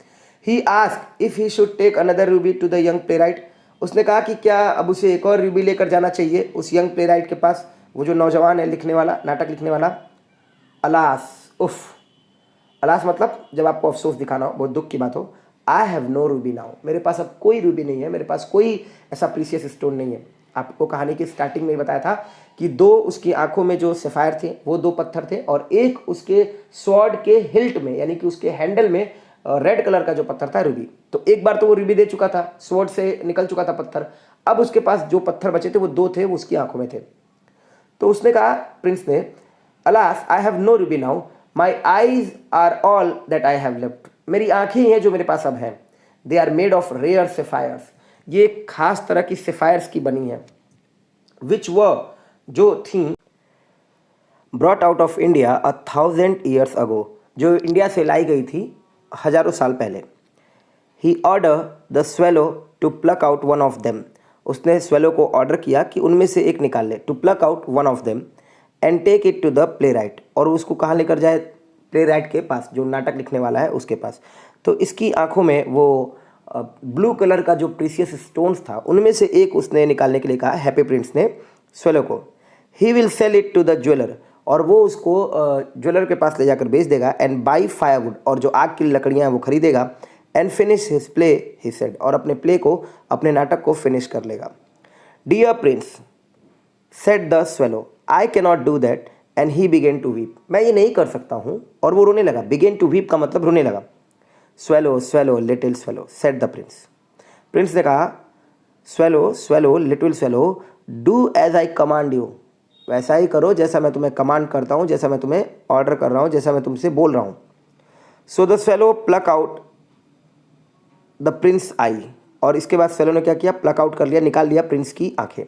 He asked if he should take another ruby to the young playwright, उसने कहा कि क्या अब उसे एक और रूबी लेकर जाना चाहिए उस यंग प्ले राइट के पास, वो जो नौजवान है लिखने वाला, नाटक लिखने वाला। अलास, उफ, अलास मतलब जब आपको अफसोस दिखाना हो, बहुत दुख की बात हो। I have no ruby now, मेरे पास अब कोई रूबी नहीं है, मेरे पास कोई ऐसा प्रीसियस स्टोन नहीं है। आपको कहानी की स्टार्टिंग में ही बताया था कि दो उसकी आंखों में जो सफ़ायर थे वो दो पत्थर थे, और एक उसके स्वॉर्ड के हिल्ट में यानी कि उसके हैंडल में रेड कलर का जो पत्थर था रूबी। तो एक बार तो वो रूबी दे चुका था, स्वॉर्ड से निकल चुका था पत्थर। अब उसके पास जो पत्थर बचे थे वो दो थे, वो उसकी आंखों में थे। तो उसने कहा, प्रिंस ने, alas I have no ruby now, my eyes are all that I have left, मेरी आंखें ही हैं जो मेरे पास अब हैं। They are made of rare sapphires, ये एक खास तरह की सेफायर्स की बनी है। विच व, जो थी, brought out of India 1000 years ago, जो इंडिया से लाई गई थी हजारों साल पहले। He ordered the swallow to pluck out one of them, उसने स्वेलो को ऑर्डर किया कि उनमें से एक निकाल ले। To pluck out one of them and take it to the playwright, और उसको कहाँ लेकर जाए? प्ले राइट के पास, जो नाटक लिखने वाला है उसके पास। तो इसकी आंखों में वो ब्लू कलर का जो प्रीसियस स्टोन्स था उनमें से एक उसने निकालने के लिए कहा, हैप्पी प्रिंस ने स्वेलो को। He will sell it to the jeweller, और वो उसको ज्वेलर के पास ले जाकर बेच देगा। एंड बाई फायरवुड, और जो आग की लकड़ियाँ हैं वो खरीदेगा। And finish his play he said, और अपने प्ले को, अपने नाटक को फिनिश कर लेगा। Dear prince said the swallow, I cannot do that and he began to weep, मैं ये नहीं कर सकता हूँ, और वो रोने लगा। बिगेन टू वीप का मतलब रोने लगा। Swallow swallow little swallow said the prince, prince ने कहा, swallow swallow little swallow do as I command you, वैसा ही करो जैसा मैं तुम्हें कमांड करता हूँ, जैसा मैं तुम्हें ऑर्डर कर रहा हूँ, जैसा मैं तुमसे बोल रहा हूँ। So the swallow pluck out the prince eye, और इसके बाद स्वेलो ने क्या किया? प्लक आउट कर लिया, निकाल लिया प्रिंस की आंखें।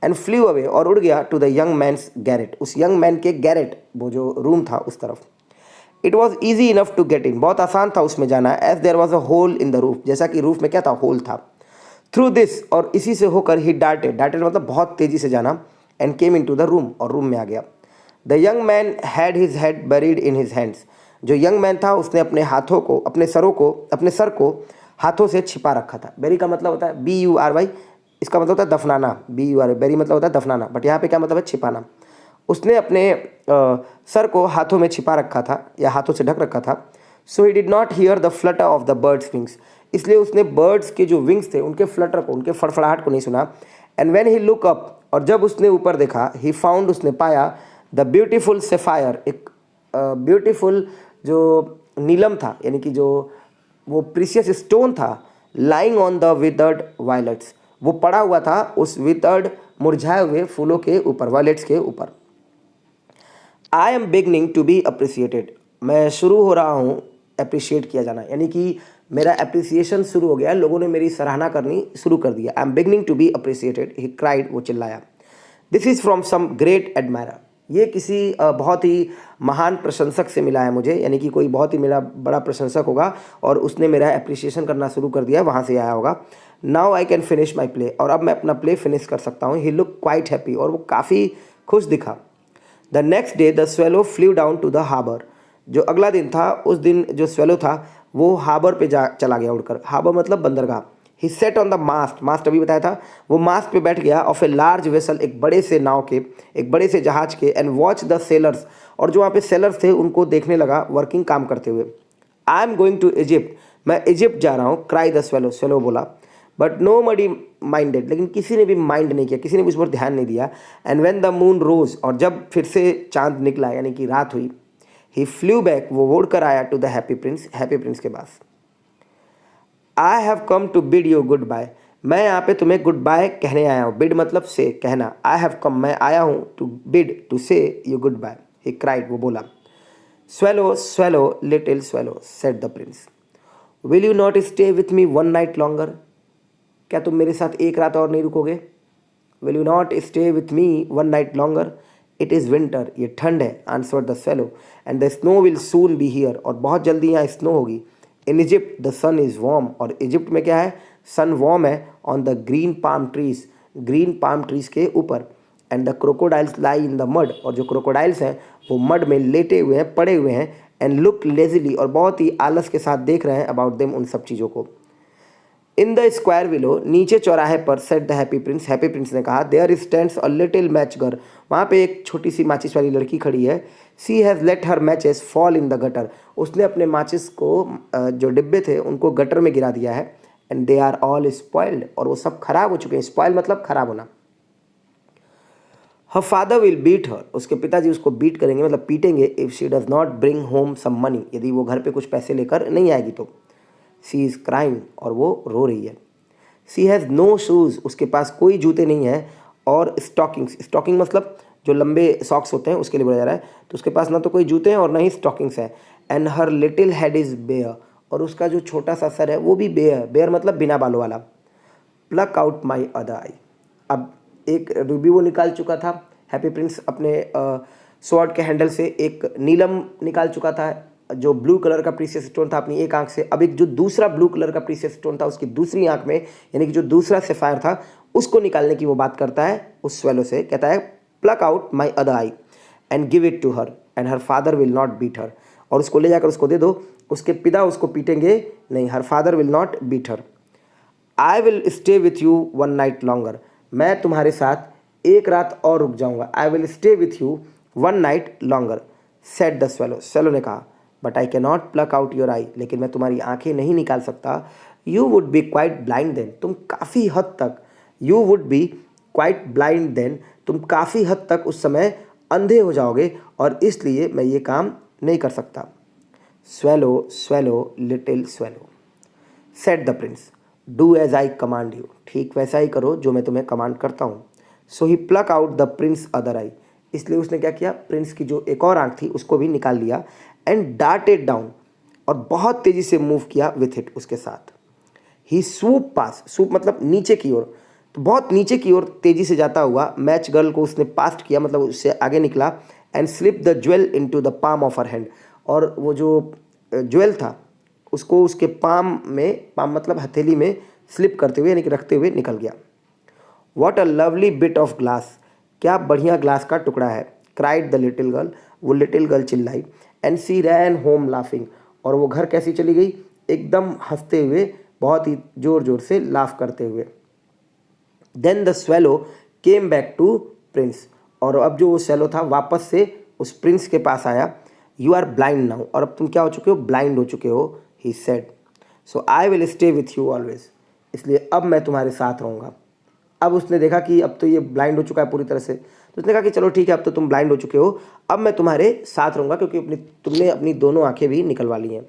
एंड फ्लू अवे, और उड़ गया to the young man's garret, उस यंग मैन के गैरेट, वो जो रूम था उस तरफ। It was easy enough to get in, बहुत आसान था उसमें जाना। As there was a hole in the roof, जैसा कि रूफ में क्या था? होल था। थ्रू दिस, और इसी से होकर ही डार्टेड, डार्टेड मतलब बहुत तेजी से जाना। And came in to the room, और रूम में आ गया। The young man had his head buried in his hands, जो यंग मैन था उसने अपने हाथों को, अपने सर को हाथों से छिपा रखा था। बेरी का मतलब होता है BURY, इसका मतलब होता है दफनाना। BURY, बेरी मतलब होता है दफनाना, बट यहाँ पे क्या मतलब है? छिपाना। उसने अपने सर को हाथों में छिपा रखा था या हाथों से ढक रखा था। So he did not hear the flutter of the bird's wings, इसलिए उसने बर्ड्स के जो विंग्स थे उनके फ्लटर को, उनके फड़फड़ाहट को नहीं सुना। And when he look up, और जब उसने ऊपर देखा, ही फाउंड, उसने पाया द ब्यूटीफुल सेफायर, एक ब्यूटीफुल जो नीलम था, यानी कि जो वो प्रीसियस स्टोन था, lying on the withered violets, वो पड़ा हुआ था उस विदर्ड, मुरझाए हुए फूलों के ऊपर, वायलेट्स के ऊपर। I am beginning to be appreciated, मैं शुरू हो रहा हूँ अप्रिशिएट किया जाना, यानी कि मेरा अप्रिसिएशन शुरू हो गया, लोगों ने मेरी सराहना करनी शुरू कर दिया। I am beginning to be appreciated, he cried, वो चिल्लाया। This is from some great admirer, ये किसी बहुत ही महान प्रशंसक से मिला है मुझे, यानी कि कोई बहुत ही मेरा बड़ा प्रशंसक होगा और उसने मेरा अप्रिसिएशन करना शुरू कर दिया, वहाँ से आया होगा। Now I can finish my play, और अब मैं अपना प्ले फिनिश कर सकता हूँ। ही लुक क्वाइट हैप्पी, और वो काफ़ी खुश दिखा। The next day the swallow flew down to the harbour, जो अगला दिन था, उस दिन जो स्वेलो था वो हार्बर पे चला गया उड़कर। हार्बर मतलब बंदरगाह। ही सेट ऑन द मास्ट, मास्ट अभी बताया था, वो मास्ट पे बैठ गया ऑफ ए लार्ज वेसल, एक बड़े से नाव के, एक बड़े से जहाज के। एंड वॉच द सेलर्स, और जो वहाँ पे सेलर्स थे उनको देखने लगा, वर्किंग, काम करते हुए। I am going to Egypt, मैं इजिप्ट जा रहा हूँ। क्राई द स्वेलो, स्वेलो बोला। बट नो बडी माइंडेड, लेकिन किसी ने भी माइंड नहीं किया, किसी ने भी उस पर ध्यान नहीं दिया। एंड व्हेन द मून रोज, और जब फिर से चांद निकला यानी कि रात हुई, ही फ्लू बैक, वो उड़ कर आया to the happy prince, happy prince के पास। I have come to bid you goodbye, मैं यहाँ पे तुम्हें गुड बाय कहने आया हूँ। बिड मतलब से, कहना। आई हैव कम, मैं आया हूँ, to bid, to say you goodbye. He cried, वो बोला। Swallow swallow little swallow, said the prince, will you not stay with me one night longer, क्या तुम मेरे साथ एक रात और नहीं रुकोगे? Will you not stay with me one night longer, it is winter, ये ठंड है। Answer the swallow, and the snow will soon be here, और बहुत जल्दी यहाँ स्नो होगी। In Egypt the sun is warm, और इजिप्ट में क्या है? सन वार्म है। On the green palm trees, green palm trees के ऊपर। And the crocodiles lie in the mud, और जो क्रोकोडाइल्स हैं वो मड में लेटे हुए हैं, पड़े हुए हैं। एंड लुक लेजिली, और बहुत ही आलस के साथ देख रहे हैं अबाउट देम, उन सब चीज़ों को। इन द स्क्वायर विलो, नीचे चौराहे पर, said the happy prince, happy prince ने कहा, there stands a little match girl, वहाँ पे एक छोटी सी माचिस वाली लड़की खड़ी है। She has let her matches fall in the gutter, उसने अपने माचिस को, जो डिब्बे थे उनको गटर में गिरा दिया है। And they are all spoiled, और वो सब खराब हो चुके हैं। स्पॉइल मतलब खराब होना। Her father will beat her, उसके पिताजी उसको बीट करेंगे, मतलब पीटेंगे, if she does not bring home some money, यदि वो घर पे कुछ पैसे लेकर नहीं आएगी तो। सी इज़ क्राइंग, और वो रो रही है। सी हैज़ नो शूज़, उसके पास कोई जूते नहीं हैं। और स्टॉकिंग्स, स्टॉकिंग मतलब जो लंबे सॉक्स होते हैं उसके लिए बोला जा रहा है। तो उसके पास ना तो कोई जूते हैं और ना ही स्टॉकिंग्स हैं। And her little head is bare, और उसका जो छोटा सा सर है वो भी बेयर, बेयर मतलब बिना बालों वाला। Pluck out my other eye, अब एक रूबी वो निकाल चुका था हैप्पी प्रिंस अपने स्वॉर्ड के हैंडल से, एक नीलम निकाल चुका था जो ब्लू कलर का प्रीशियस स्टोन था अपनी एक आंख से। अब एक जो दूसरा ब्लू कलर का प्रीशियस स्टोन था उसकी दूसरी आंख में, यानी कि जो दूसरा सेफायर था उसको निकालने की वो बात करता है उस स्वेलो से। कहता है pluck out my other eye and give it to her and her father will not beat her, और उसको ले जाकर उसको दे दो, उसके पिता उसको पीटेंगे नहीं। Her father will not beat her. I will stay with you one night longer, मैं तुम्हारे साथ एक रात और रुक जाऊंगा। I will stay with you one night longer, said the swallow, swallow ने कहा। But I can not pluck out your eye, लेकिन मैं तुम्हारी आंखें नहीं निकाल सकता। You would be quite blind then, तुम काफ़ी हद तक, you would be quite blind then, तुम काफ़ी हद तक उस समय अंधे हो जाओगे, और इसलिए मैं ये काम नहीं कर सकता। Swallow swallow little swallow, said the prince, do as I command you, ठीक वैसा ही करो जो मैं तुम्हें कमांड करता हूँ। So he pluck out the prince other eye, इसलिए उसने क्या किया, प्रिंस की जो एक और आंख थी उसको भी निकाल लिया। एंड डार्टेड डाउन, और बहुत तेज़ी से मूव किया विथ इट, उसके साथ। ही स्वूप पास, स्वूप मतलब नीचे की ओर, तो बहुत नीचे की ओर तेज़ी से जाता हुआ मैच गर्ल को उसने पास्ट किया, मतलब उससे आगे निकला। And slip the jewel into the palm of her hand, और वो जो ज्वेल था उसको उसके पाम में, पाम मतलब हथेली में स्लिप करते हुए यानी कि रखते हुए निकल गया। What a lovely bit of glass, क्या बढ़िया ग्लास का टुकड़ा है। क्राइड द लिटिल गर्ल, वो लिटिल गर्ल चिल्लाई। And she ran home laughing, और वो घर कैसी चली गई, एकदम हंसते हुए, बहुत ही ज़ोर ज़ोर से लाफ करते हुए। Then the swallow came back to prince, और अब जो वो स्वेलो था वापस से उस प्रिंस के पास आया। यू आर ब्लाइंड नाउ, और अब तुम क्या हो चुके हो, ब्लाइंड हो चुके हो। He said, so I will stay with you always, इसलिए अब मैं तुम्हारे साथ रहूँगा। अब उसने देखा कि अब तो ये ब्लाइंड हो चुका है पूरी तरह से, तो उसने कहा कि चलो ठीक है, अब तो तुम ब्लाइंड हो चुके हो, अब मैं तुम्हारे साथ रहूँगा, क्योंकि तुमने अपनी दोनों आंखें भी निकलवा ली हैं।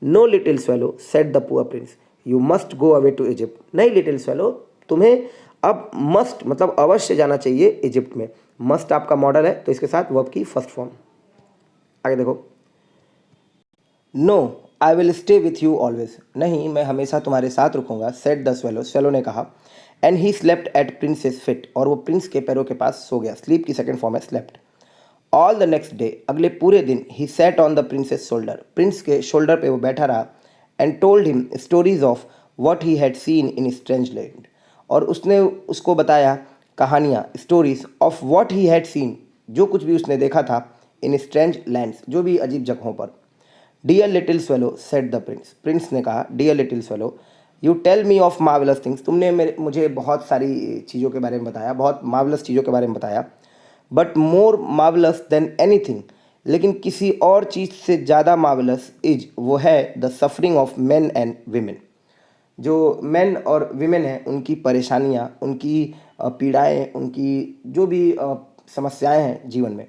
No little swallow, said the poor prince, you must go away to Egypt, नहीं लिटिल स्वेलो, तुम्हें अब मस्ट मतलब अवश्य जाना चाहिए इजिप्ट में। मस्ट आपका मॉडल है तो इसके साथ वर्ब की फर्स्ट फॉर्म। आगे देखो, no I will stay with you always, नहीं मैं हमेशा तुम्हारे साथ रुकूंगा। सेड द स्वेलो, स्वेलो ने कहा। And he slept at princess fit, और वो प्रिंस के पैरों के पास सो गया। स्लीप की सेकंड फॉर्म है slept. All the next day, अगले पूरे दिन, he sat on the prince's shoulder, prince के शोल्डर पे वो बैठा रहा। And told him stories of what he had seen in strange land, और उसने उसको बताया कहानियाँ, stories of what he had seen, जो कुछ भी उसने देखा था, इन स्ट्रेंज लैंड्स, जो भी अजीब जगहों पर। Dear little swallow, said the prince, prince ने कहा, dear little swallow, you tell me of marvellous things, तुमने मुझे बहुत सारी चीज़ों के बारे में बताया, बहुत मार्वलस चीज़ों के बारे में बताया। But more marvellous than anything, लेकिन किसी और चीज़ से ज़्यादा मार्वलस इज, वो है the suffering of main and women, जो मेन और विमेन हैं उनकी परेशानियाँ, उनकी पीड़ाएँ, उनकी जो भी समस्याएँ हैं जीवन में।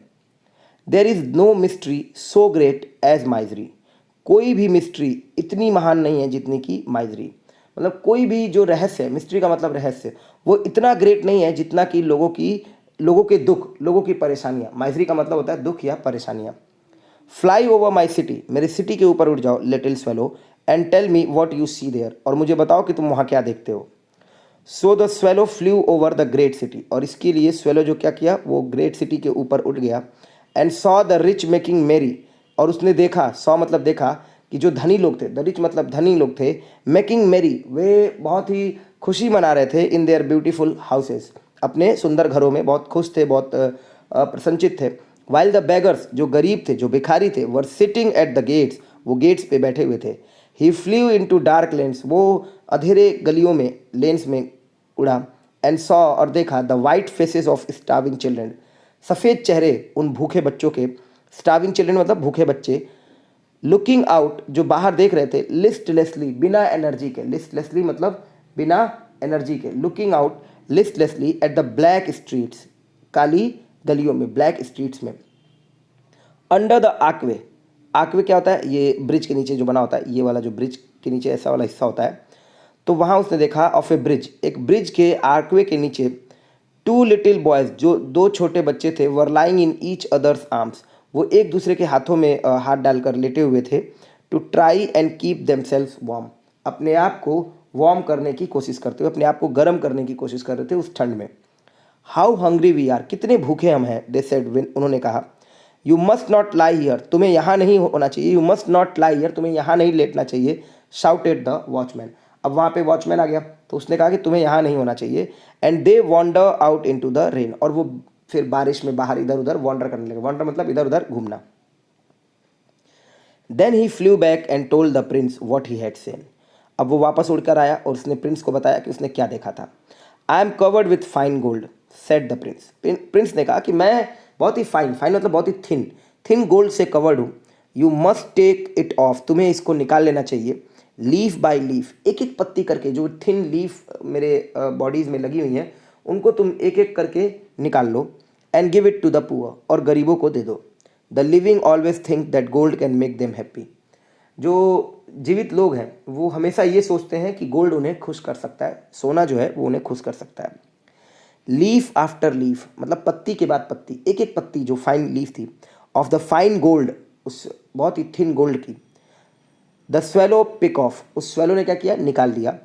There is no mystery so great as misery. कोई भी मिस्ट्री इतनी महान नहीं है जितनी कि माइजरी। मतलब कोई भी जो रहस्य है, मिस्ट्री का मतलब रहस्य, वो इतना ग्रेट नहीं है जितना कि लोगों के दुख, लोगों की परेशानियाँ। माइजरी का मतलब होता है दुख या परेशानियाँ। फ्लाई ओवर माई सिटी, मेरे सिटी के ऊपर उड़ जाओ little swallow, and tell me what you see there, और मुझे बताओ कि तुम वहाँ क्या देखते हो। So the swallow flew over the great city, और इसके लिए स्वेलो जो क्या किया, वो ग्रेट सिटी के ऊपर उठ गया। And saw the rich making मेरी, और उसने देखा, सॉ मतलब देखा, कि जो धनी लोग थे, द रिच मतलब धनी लोग थे, मेकिंग मेरी, वे बहुत ही खुशी मना रहे थे, इन देयर ब्यूटीफुल हाउसेस, अपने सुंदर घरों में बहुत खुश थे, बहुत प्रसन्नचित थे। वाइल द बेगर्स, जो गरीब थे, जो भिखारी थे, were sitting at the gates, वो गेट्स पे बैठे हुए थे। He flew into dark lanes, वो अंधेरे गलियों में, लेन्स में उड़ा। एंड सॉ, और देखा, the white faces of starving children, सफ़ेद चेहरे उन भूखे बच्चों के। स्टार्विंग चिल्ड्रन मतलब भूखे बच्चे। लुकिंग आउट, जो बाहर देख रहे थे, लिस्टलेसली, बिना एनर्जी के। लिस्टलेसली मतलब बिना एनर्जी के। Looking out listlessly at the black streets, काली गलियों में, ब्लैक स्ट्रीट्स में। अंडर द आकवे, आकवे क्या होता है, ये ब्रिज के नीचे जो बना होता है, ये वाला जो ब्रिज के नीचे ऐसा वाला हिस्सा होता है, तो वहाँ उसने देखा ऑफ ए ब्रिज, एक ब्रिज के आकवे के नीचे, टू लिटिल बॉयज़, जो दो छोटे बच्चे थे, were lying in each others arms, वो एक दूसरे के हाथों में हाथ डालकर लेटे हुए थे। To try and keep themselves warm, अपने आप को वार्म करने की कोशिश करते हुए, अपने आप को गर्म करने की कोशिश कर रहे थे उस ठंड में। हाउ हंग्री वी आर, कितने भूखे हम हैं, दे सेड, उन्होंने कहा। You must not lie here, तुम्हें यहाँ नहीं होना चाहिए। You must not lie here, तुम्हें यहाँ नहीं लेटना चाहिए। शाउटेड द वॉचमैन, अब वहाँ पे वॉचमैन आ गया, तो उसने कहा कि तुम्हें यहाँ नहीं होना चाहिए। And they wander out in to the rain, और वो फिर बारिश में बाहर इधर उधर वॉन्डर करने लगे। वॉन्डर मतलब इधर उधर घूमना। Then he flew back and told the prince what he had seen, अब वो वापस उड़कर आया और उसने प्रिंस को बताया कि उसने क्या देखा था। I am covered with fine gold, said the prince, prince ने कहा कि मैं बहुत ही फाइन, फाइन मतलब बहुत ही थिन, थिन गोल्ड से कवर्ड हूँ। You must take it off, तुम्हें इसको निकाल लेना चाहिए। लीफ बाय लीफ, एक एक पत्ती करके, जो थिन लीफ मेरे बॉडीज़ में लगी हुई हैं, उनको तुम एक एक करके निकाल लो। And give it to the poor, और गरीबों को दे दो। The living always think that gold can make them happy, जो जीवित लोग हैं वो हमेशा ये सोचते हैं कि गोल्ड उन्हें खुश कर सकता है, सोना जो है वो उन्हें खुश कर सकता है। लीफ आफ्टर लीफ मतलब पत्ती के बाद पत्ती, एक एक पत्ती जो फाइन लीफ थी, ऑफ द फाइन गोल्ड, उस बहुत ही थिन गोल्ड की। द स्वेलो पिक ऑफ, उस स्वेलो ने क्या किया, निकाल दिया।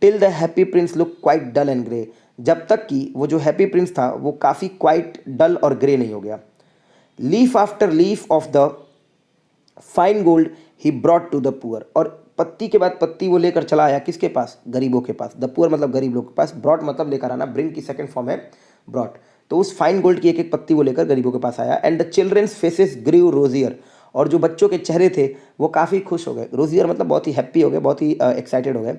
Till the happy prince look quite dull and grey, जब तक कि वो जो हैप्पी प्रिंस था वो काफ़ी क्वाइट डल और ग्रे नहीं हो गया। Leaf after leaf of the fine gold he brought to the poor, और पत्ती के बाद पत्ती वो लेकर चला आया किसके पास, गरीबों के पास। द पुअर मतलब गरीब लोग के पास, ब्रॉट मतलब लेकर आना, ब्रिंग की सेकंड फॉर्म है ब्रॉट। तो उस फाइन गोल्ड की एक एक पत्ती वो लेकर गरीबों के पास आया। And the children's faces grew rosier, और जो बच्चों के चेहरे थे वो काफ़ी खुश हो गए। रोजियर मतलब बहुत ही हैप्पी हो गए, बहुत ही एक्साइटेड हो गए।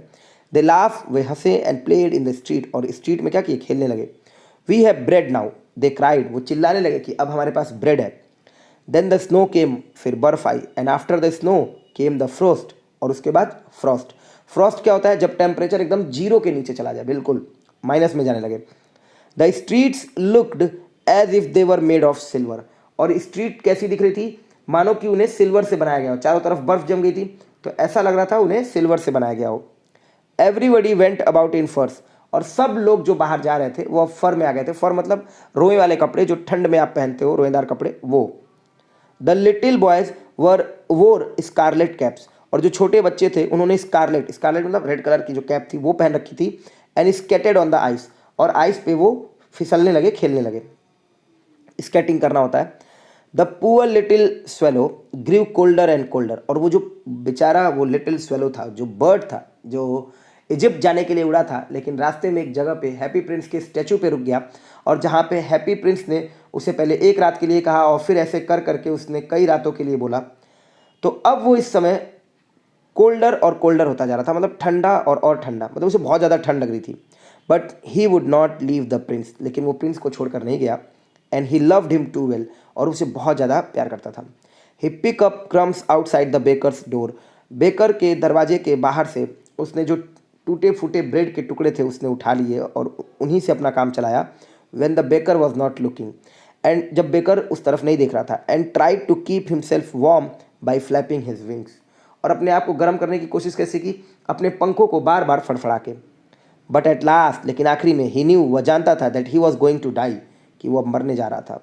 दे लाफ, वे हंसे, and played in the street, और स्ट्रीट में क्या किए, खेलने लगे। We have bread now, they cried, वो चिल्लाने लगे कि अब हमारे पास ब्रेड है। देन द स्नो केम, फिर बर्फ आई। And after the snow came the frost, और उसके बाद फ्रॉस्ट। फ्रॉस्ट क्या होता है, जब टेम्परेचर एकदम जीरो के नीचे चला जाए, बिल्कुल माइनस में जाने लगे। The streets looked as if they were made of silver, और स्ट्रीट कैसी दिख रही थी, मानो कि उन्हें सिल्वर से बनाया गया हो, चारों तरफ बर्फ जम गई थी तो ऐसा लग रहा था उन्हें सिल्वर से बनाया गया हो। एवरीबडी वेंट अबाउट इन फर्स, और सब लोग जो बाहर जा रहे थे वो अब फर में आ गए थे। फर मतलब रोए वाले कपड़े, जो ठंड में आप पहनते हो, रोएदार कपड़े, वो। द लिटिल बॉयज वोर स्कारलेट कैप्स, और जो छोटे बच्चे थे उन्होंने स्कारलेट, स्कारलेट मतलब रेड कलर की जो कैप थी वो पहन रखी थी। And skated on the ice, और आइस पे वो फिसलने लगे, खेलने लगे। स्केटिंग करना होता है। The poor little swallow grew colder and colder, और वो जो बेचारा वो लिटिल स्वेलो था, जो बर्ड था, जो इजिप्ट जाने के लिए उड़ा था, लेकिन रास्ते में एक जगह पे हैप्पी प्रिंस के स्टैचू पे रुक गया, और जहाँ पे हैप्पी प्रिंस ने उसे पहले एक रात के लिए कहा और फिर ऐसे कर करके उसने कई रातों के लिए बोला, तो अब वो इस समय कोल्डर और कोल्डर होता जा रहा था, मतलब ठंडा और ठंडा, मतलब उसे बहुत ज़्यादा ठंड लग रही थी। But he would not leave the prince, लेकिन वो प्रिंस को छोड़कर नहीं गया। And he loved him too well, और उसे बहुत ज़्यादा प्यार करता था। He pick up crumbs outside the baker's door, baker के दरवाजे के बाहर से उसने जो टूटे फूटे ब्रेड के टुकड़े थे उसने उठा लिए और उन्हीं से अपना काम चलाया। When the baker was not looking, and जब बेकर उस तरफ नहीं देख रहा था, and tried to keep himself warm by flapping his wings, और अपने आप को गर्म करने की कोशिश कैसे की, अपने पंखों को बार बार फड़फड़ा के। बट एट लास्ट, लेकिन आखिरी में, ही न्यू, वह जानता था that he was going to die, कि वो अब मरने जा रहा था।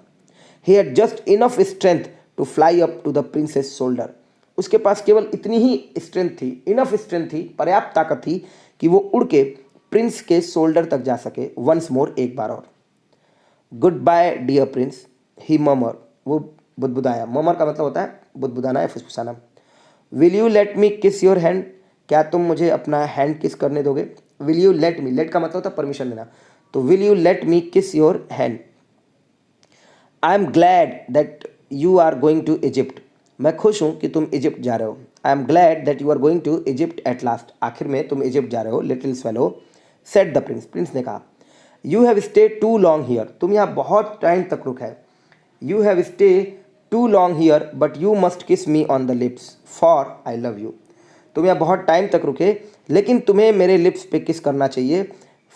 He had just enough strength to fly up to the prince's shoulder, उसके पास केवल इतनी ही स्ट्रेंथ थी, इनफ स्ट्रेंथ थी, पर्याप्त ताकत थी कि वो उड़ के प्रिंस के शोल्डर तक जा सके वंस मोर, एक बार और। Goodbye dear prince, he murmur, वो बुदबुदाया। ममर का मतलब होता है बुदबुदाना या फुसफुसाना। Will you let me kiss your hand, क्या तुम मुझे अपना हैंड किस करने दोगे। Will you let me, let का मतलब होता है परमिशन देना, तो will you let me kiss your hand. I am glad that you are going to Egypt, मैं खुश हूँ कि तुम इजिप्ट जा रहे हो। I am glad that you are going to Egypt at last, आखिर में तुम इजिप्ट जा रहे हो। Little swallow said the prince, prince ने कहा। You have stay too long here, तुम यहाँ बहुत टाइम तक रुके है। You have stay too long here but you must किस me on the lips for I love you, तुम यहाँ बहुत टाइम तक रुके लेकिन तुम्हें मेरे लिप्स पे किस करना चाहिए।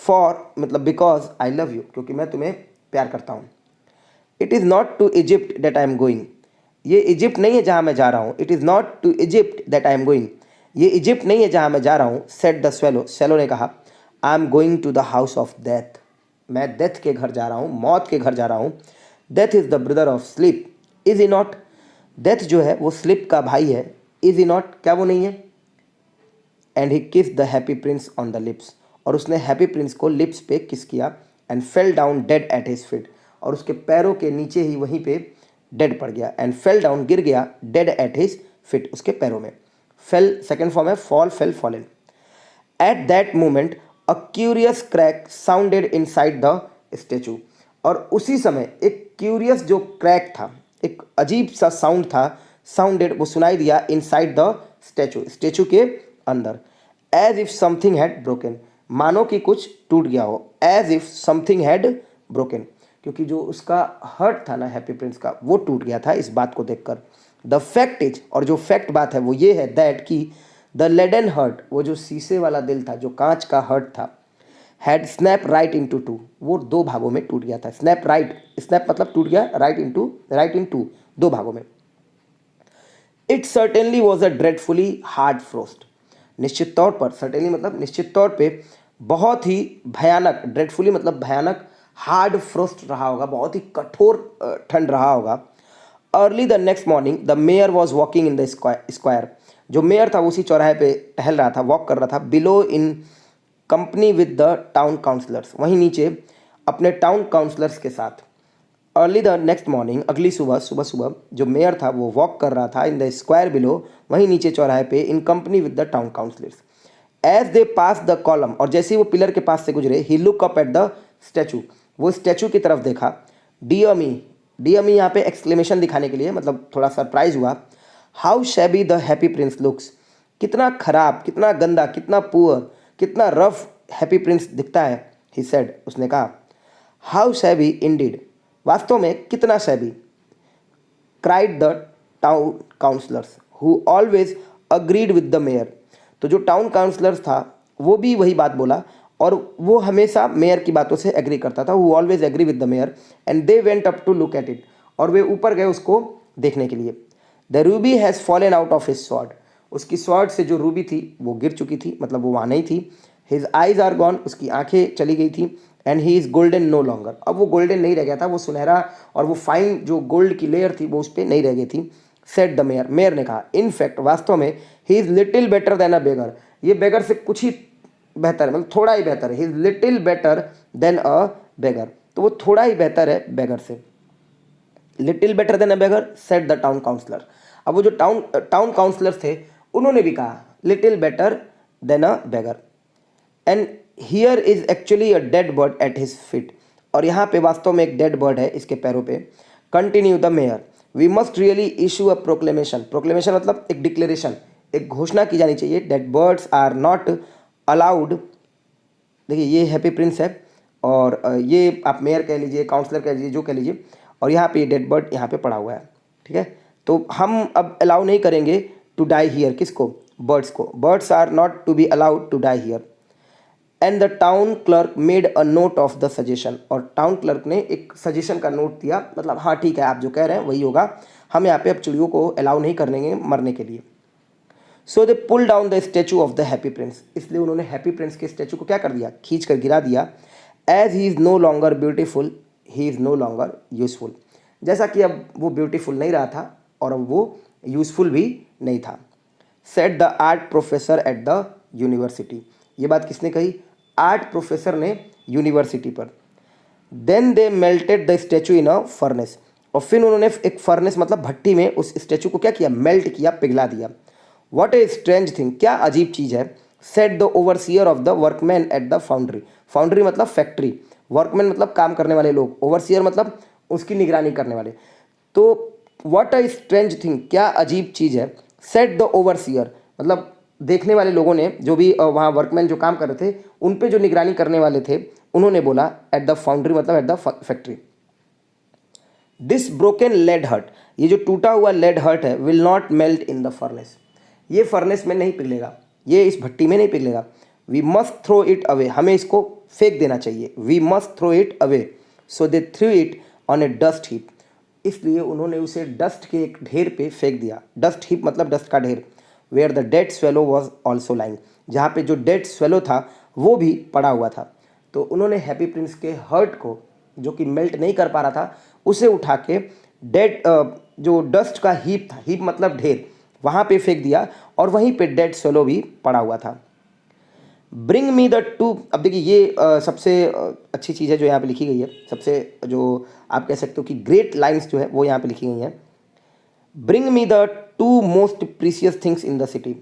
फॉर मतलब बिकॉज आई लव यू, क्योंकि मैं तुम्हें प्यार करता हूँ। It is not to Egypt that I am going, ये इजिप्ट नहीं है जहाँ मैं जा रहा हूँ। It is not to Egypt that I am going, ये इजिप्ट नहीं है जहाँ मैं जा रहा हूँ। सेड द स्वेलो, स्वेलो ने कहा। I am going to the house of death, मैं डेथ के घर जा रहा हूँ, मौत के घर जा रहा हूँ। Death is the brother of sleep, is E not, death जो है वो स्लीप का भाई है। इज़ ई नॉट, क्या वो नहीं है। एंड ही किस the happy Prince on the lips, और उसने हैप्पी प्रिंस को लिप्स पे किस किया। And fell down dead eight his feet, और उसके पैरों के नीचे ही वहीं पे डेड पड़ गया। एंड फेल डाउन, गिर गया, डेड एट हिज फीट, उसके पैरों में। फेल सेकेंड फॉर्म है fall, fell, fallen. At that moment a curious crack sounded inside the statue, और उसी समय एक क्यूरियस जो क्रैक था, एक अजीब सा साउंड था, साउंडेड वो सुनाई दिया, इनसाइड द स्टेचू, स्टेचू के अंदर। As if something had broken, मानो कि कुछ टूट गया हो। As if something had broken, क्योंकि जो उसका हर्ट था ना हैप्पी प्रिंस का, वो टूट गया था इस बात को देखकर। द फैक्ट इज, और जो फैक्ट बात है वो ये है, दैट कि द लेडन हर्ट, वो जो शीशे वाला दिल था, जो कांच का हर्ट था, had snap right into two, वो दो भागों में टूट गया था। स्नैप राइट, स्नैप मतलब टूट गया, राइट इन टू, दो भागों में। It certainly was a dreadfully hard frost, निश्चित तौर पर, सर्टेनली मतलब निश्चित तौर पे, बहुत ही भयानक, ड्रेडफुली मतलब भयानक, हार्ड फ्रोस्ट रहा होगा, बहुत ही कठोर ठंड रहा होगा। Early the next morning the mayor was walking in the square, जो मेयर था वो उसी चौराहे पे टहल रहा था, वॉक कर रहा था। Below in company with the town councillors, वहीं नीचे अपने टाउन काउंसलर्स के साथ। अर्ली द नेक्स्ट मॉर्निंग, अगली सुबह, सुबह जो मेयर था वो वॉक कर रहा था इन द स्क्वायर बिलो, वहीं नीचे चौराहे पे, in company with the town councillors. As they pass the column, और जैसे ही वो पिलर के पास से गुजरे, he look up at the statue, वो स्टैचू की तरफ देखा। डियर मी, डियर मी यहाँ पे एक्सक्लेमेशन दिखाने के लिए, मतलब थोड़ा सरप्राइज हुआ। How shabby the happy Prince looks, कितना खराब, कितना गंदा, कितना पुअर, कितना रफ हैप्पी प्रिंस दिखता है। ही सेड, उसने कहा। हाउ शैबी इंडीड, वास्तव में कितना shabby. Cried the town councillors who always agreed with the mayor, तो जो टाउन काउंसलर्स था वो भी वही बात बोला, और वो हमेशा मेयर की बातों से एग्री करता था। Who always agree with the mayor, and they went up to look at it, और वे ऊपर गए उसको देखने के लिए। The ruby has fallen out of his sword, उसकी स्वॉर्ड से जो रूबी थी वो गिर चुकी थी, मतलब वो वहाँ नहीं थी। हिज आइज आर गॉन, उसकी आंखें चली गई थी। And he is golden no longer, अब वो गोल्डन नहीं रह गया था, वो सुनहरा और वो फाइन जो गोल्ड की लेयर थी वो उस पर नहीं रह गई थी। सेड द मेयर, मेयर ने कहा। इन फैक्ट, वास्तव में, he is little better than a beggar, ये बेगर से कुछ ही बेहतर है, मतलब थोड़ा ही बेहतर है। He is little better than a beggar, तो वो थोड़ा ही बेहतर है बेगर से। Little better than a beggar, said the town councillor, अब वो जो टाउन काउंसलर थे उन्होंने भी कहा little better than a beggar. And here is actually a dead bird at his feet, और यहाँ पे वास्तव में एक डेड बर्ड है इसके पैरों पे। Continue the mayor, we must really issue a proclamation, proclamation मतलब एक डिक्लेरेशन, एक घोषणा की जानी चाहिए। Dead birds are not allowed, देखिए ये हैप्पी प्रिंस है, और ये आप मेयर कह लीजिए, काउंसलर कह लीजिए, जो कह लीजिए, और यहाँ पे डेड बर्ड यहाँ पे पड़ा हुआ है, ठीक है। तो हम अब अलाउ नहीं करेंगे टू डाई हियर, किसको, बर्ड्स को। Birds are not to be allowed to die here. And the town clerk made a note of the suggestion, और टाउन क्लर्क ने एक सजेशन का नोट दिया, मतलब हाँ ठीक है आप जो कह रहे हैं वही होगा, हम यहाँ पे अब चिड़ियों को अलाउ नहीं करेंगे मरने के लिए। So they pull down the statue of the happy prince, इसलिए उन्होंने हैप्पी प्रिंस के स्टैचू को क्या कर दिया, खींच कर गिरा दिया। As he is no longer beautiful he is no longer useful, जैसा कि अब वो ब्यूटीफुल नहीं रहा था और अब वो यूजफुल भी नहीं था। Said the art professor at the university, ये बात किसने कही, आर्ट प्रोफेसर ने यूनिवर्सिटी पर। Then they melted the statue in a furnace, और फिर उन्होंने एक फर्नेस मतलब भट्टी में उस स्टैचू को क्या किया, मेल्ट किया, पिघला दिया। व्हाट ए स्ट्रेंज थिंग, क्या अजीब चीज़ है। Set the overseer of the workman eight the foundry, foundry मतलब फैक्ट्री, वर्कमैन मतलब काम करने वाले लोग, ओवरसियर मतलब उसकी निगरानी करने वाले। तो व्हाट अ स्ट्रेंज थिंग, क्या अजीब चीज़ है। सेट द ओवरसियर मतलब देखने वाले लोगों ने, जो भी वहाँ वर्कमैन जो काम कर रहे थे उन पे जो निगरानी करने वाले थे, उन्होंने बोला एट द फाउंड्री मतलब at the factory. This broken lead heart, ये जो टूटा हुआ लेड हर्ट है, will not melt in the furnace, ये फर्नेस में नहीं पिघलेगा, ये इस भट्टी में नहीं पिघलेगा। We must throw it away, हमें इसको फेंक देना चाहिए। We must throw it away, so they threw it on a dust heap, इसलिए उन्होंने उसे डस्ट के एक ढेर पे फेंक दिया। डस्ट हीप मतलब डस्ट का ढेर। Where the dead swallow was also lying, जहाँ पे जो डेड स्वेलो था वो भी पड़ा हुआ था। तो उन्होंने हैप्पी प्रिंस के हर्ट को, जो कि मेल्ट नहीं कर पा रहा था, उसे उठा के डेड जो डस्ट का हीप था, हीप मतलब ढेर, वहाँ पे फेंक दिया और वहीं पे डेड स्वेलो भी पड़ा हुआ था। ब्रिंग मी द टू, अब देखिए ये सबसे अच्छी चीज़ है जो यहाँ पे लिखी गई है, सबसे जो आप कह सकते हो कि ग्रेट लाइंस जो है वो यहाँ पे लिखी गई हैं। Bring me the two most precious things in the city,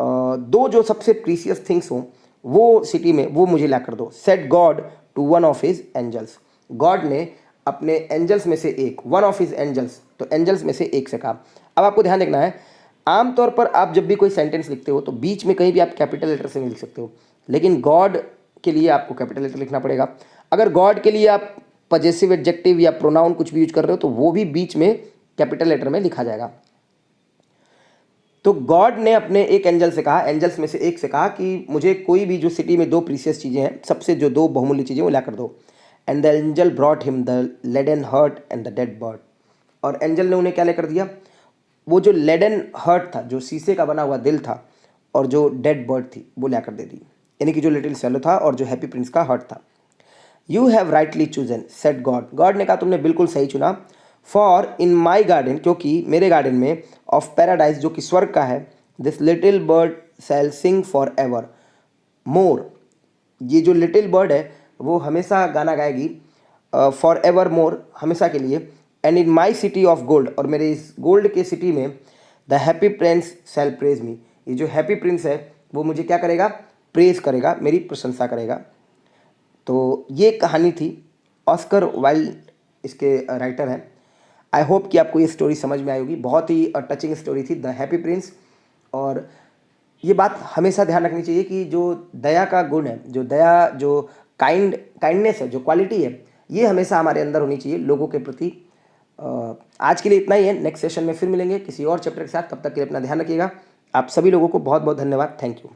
दो जो सबसे प्रीसियस थिंग्स हों वो सिटी में, वो मुझे ला कर दो। Said God to one of his angels, God ने अपने एंजल्स में से एक, वन ऑफ हिज एंजल्स, तो एंजल्स में से एक से कहा। अब आपको ध्यान देखना है, आमतौर पर आप जब भी कोई सेंटेंस लिखते हो तो बीच में कहीं भी आप कैपिटल लेटर से नहीं लिख सकते हो, लेकिन गॉड के लिए आपको कैपिटल लेटर लिखना पड़ेगा। अगर गॉड के लिए आप पजेसिव एडजेक्टिव या प्रोनाउन कुछ भी यूज कर रहे हो तो वो भी बीच में कैपिटल लेटर में लिखा जाएगा। तो गॉड ने अपने एक एंजल से कहा, एंजल्स में से एक से कहा कि मुझे कोई भी जो सिटी में दो प्रीसियस चीज़ें हैं, सबसे जो दो बहुमूल्य चीज़ें वो ला कर दो। And the angel brought him the leaden heart and the dead bird, और एंजल ने उन्हें क्या लेकर दिया, वो जो लेडन हर्ट था, जो शीशे का बना हुआ दिल था, और जो डेड बर्ड थी वो ला कर दे दी, यानी कि जो लिटिल स्वेलो था और जो हैप्पी प्रिंस का हर्ट था। You have rightly chosen set God, God ने कहा तुमने बिल्कुल सही चुना। फॉर इन माई गार्डन, क्योंकि मेरे गार्डन में, ऑफ पैराडाइज जो कि स्वर्ग का है, this little bird shall sing for evermore, ये जो लिटिल बर्ड है वो हमेशा गाना गाएगी, फॉर एवर मोर हमेशा के लिए। And in my city of gold, और मेरे इस गोल्ड के सिटी में, the happy prince shall praise me, ये जो हैप्पी प्रिंस है वो मुझे क्या करेगा, प्रेज करेगा, मेरी प्रशंसा करेगा। तो ये कहानी थी, ऑस्कर वाइल्ड इसके राइटर हैं। आई होप कि आपको ये स्टोरी समझ में आई होगी, बहुत ही टचिंग स्टोरी थी, द हैप्पी प्रिंस। और ये बात हमेशा ध्यान रखनी चाहिए कि जो दया का गुण है, जो दया, जो काइंडनेस है, जो क्वालिटी है, ये हमेशा हमारे अंदर होनी चाहिए लोगों के प्रति। आज के लिए इतना ही है, नेक्स्ट सेशन में फिर मिलेंगे किसी और चैप्टर के साथ, तब तक के लिए अपना ध्यान रखिएगा। आप सभी लोगों को बहुत बहुत धन्यवाद, थैंक यू।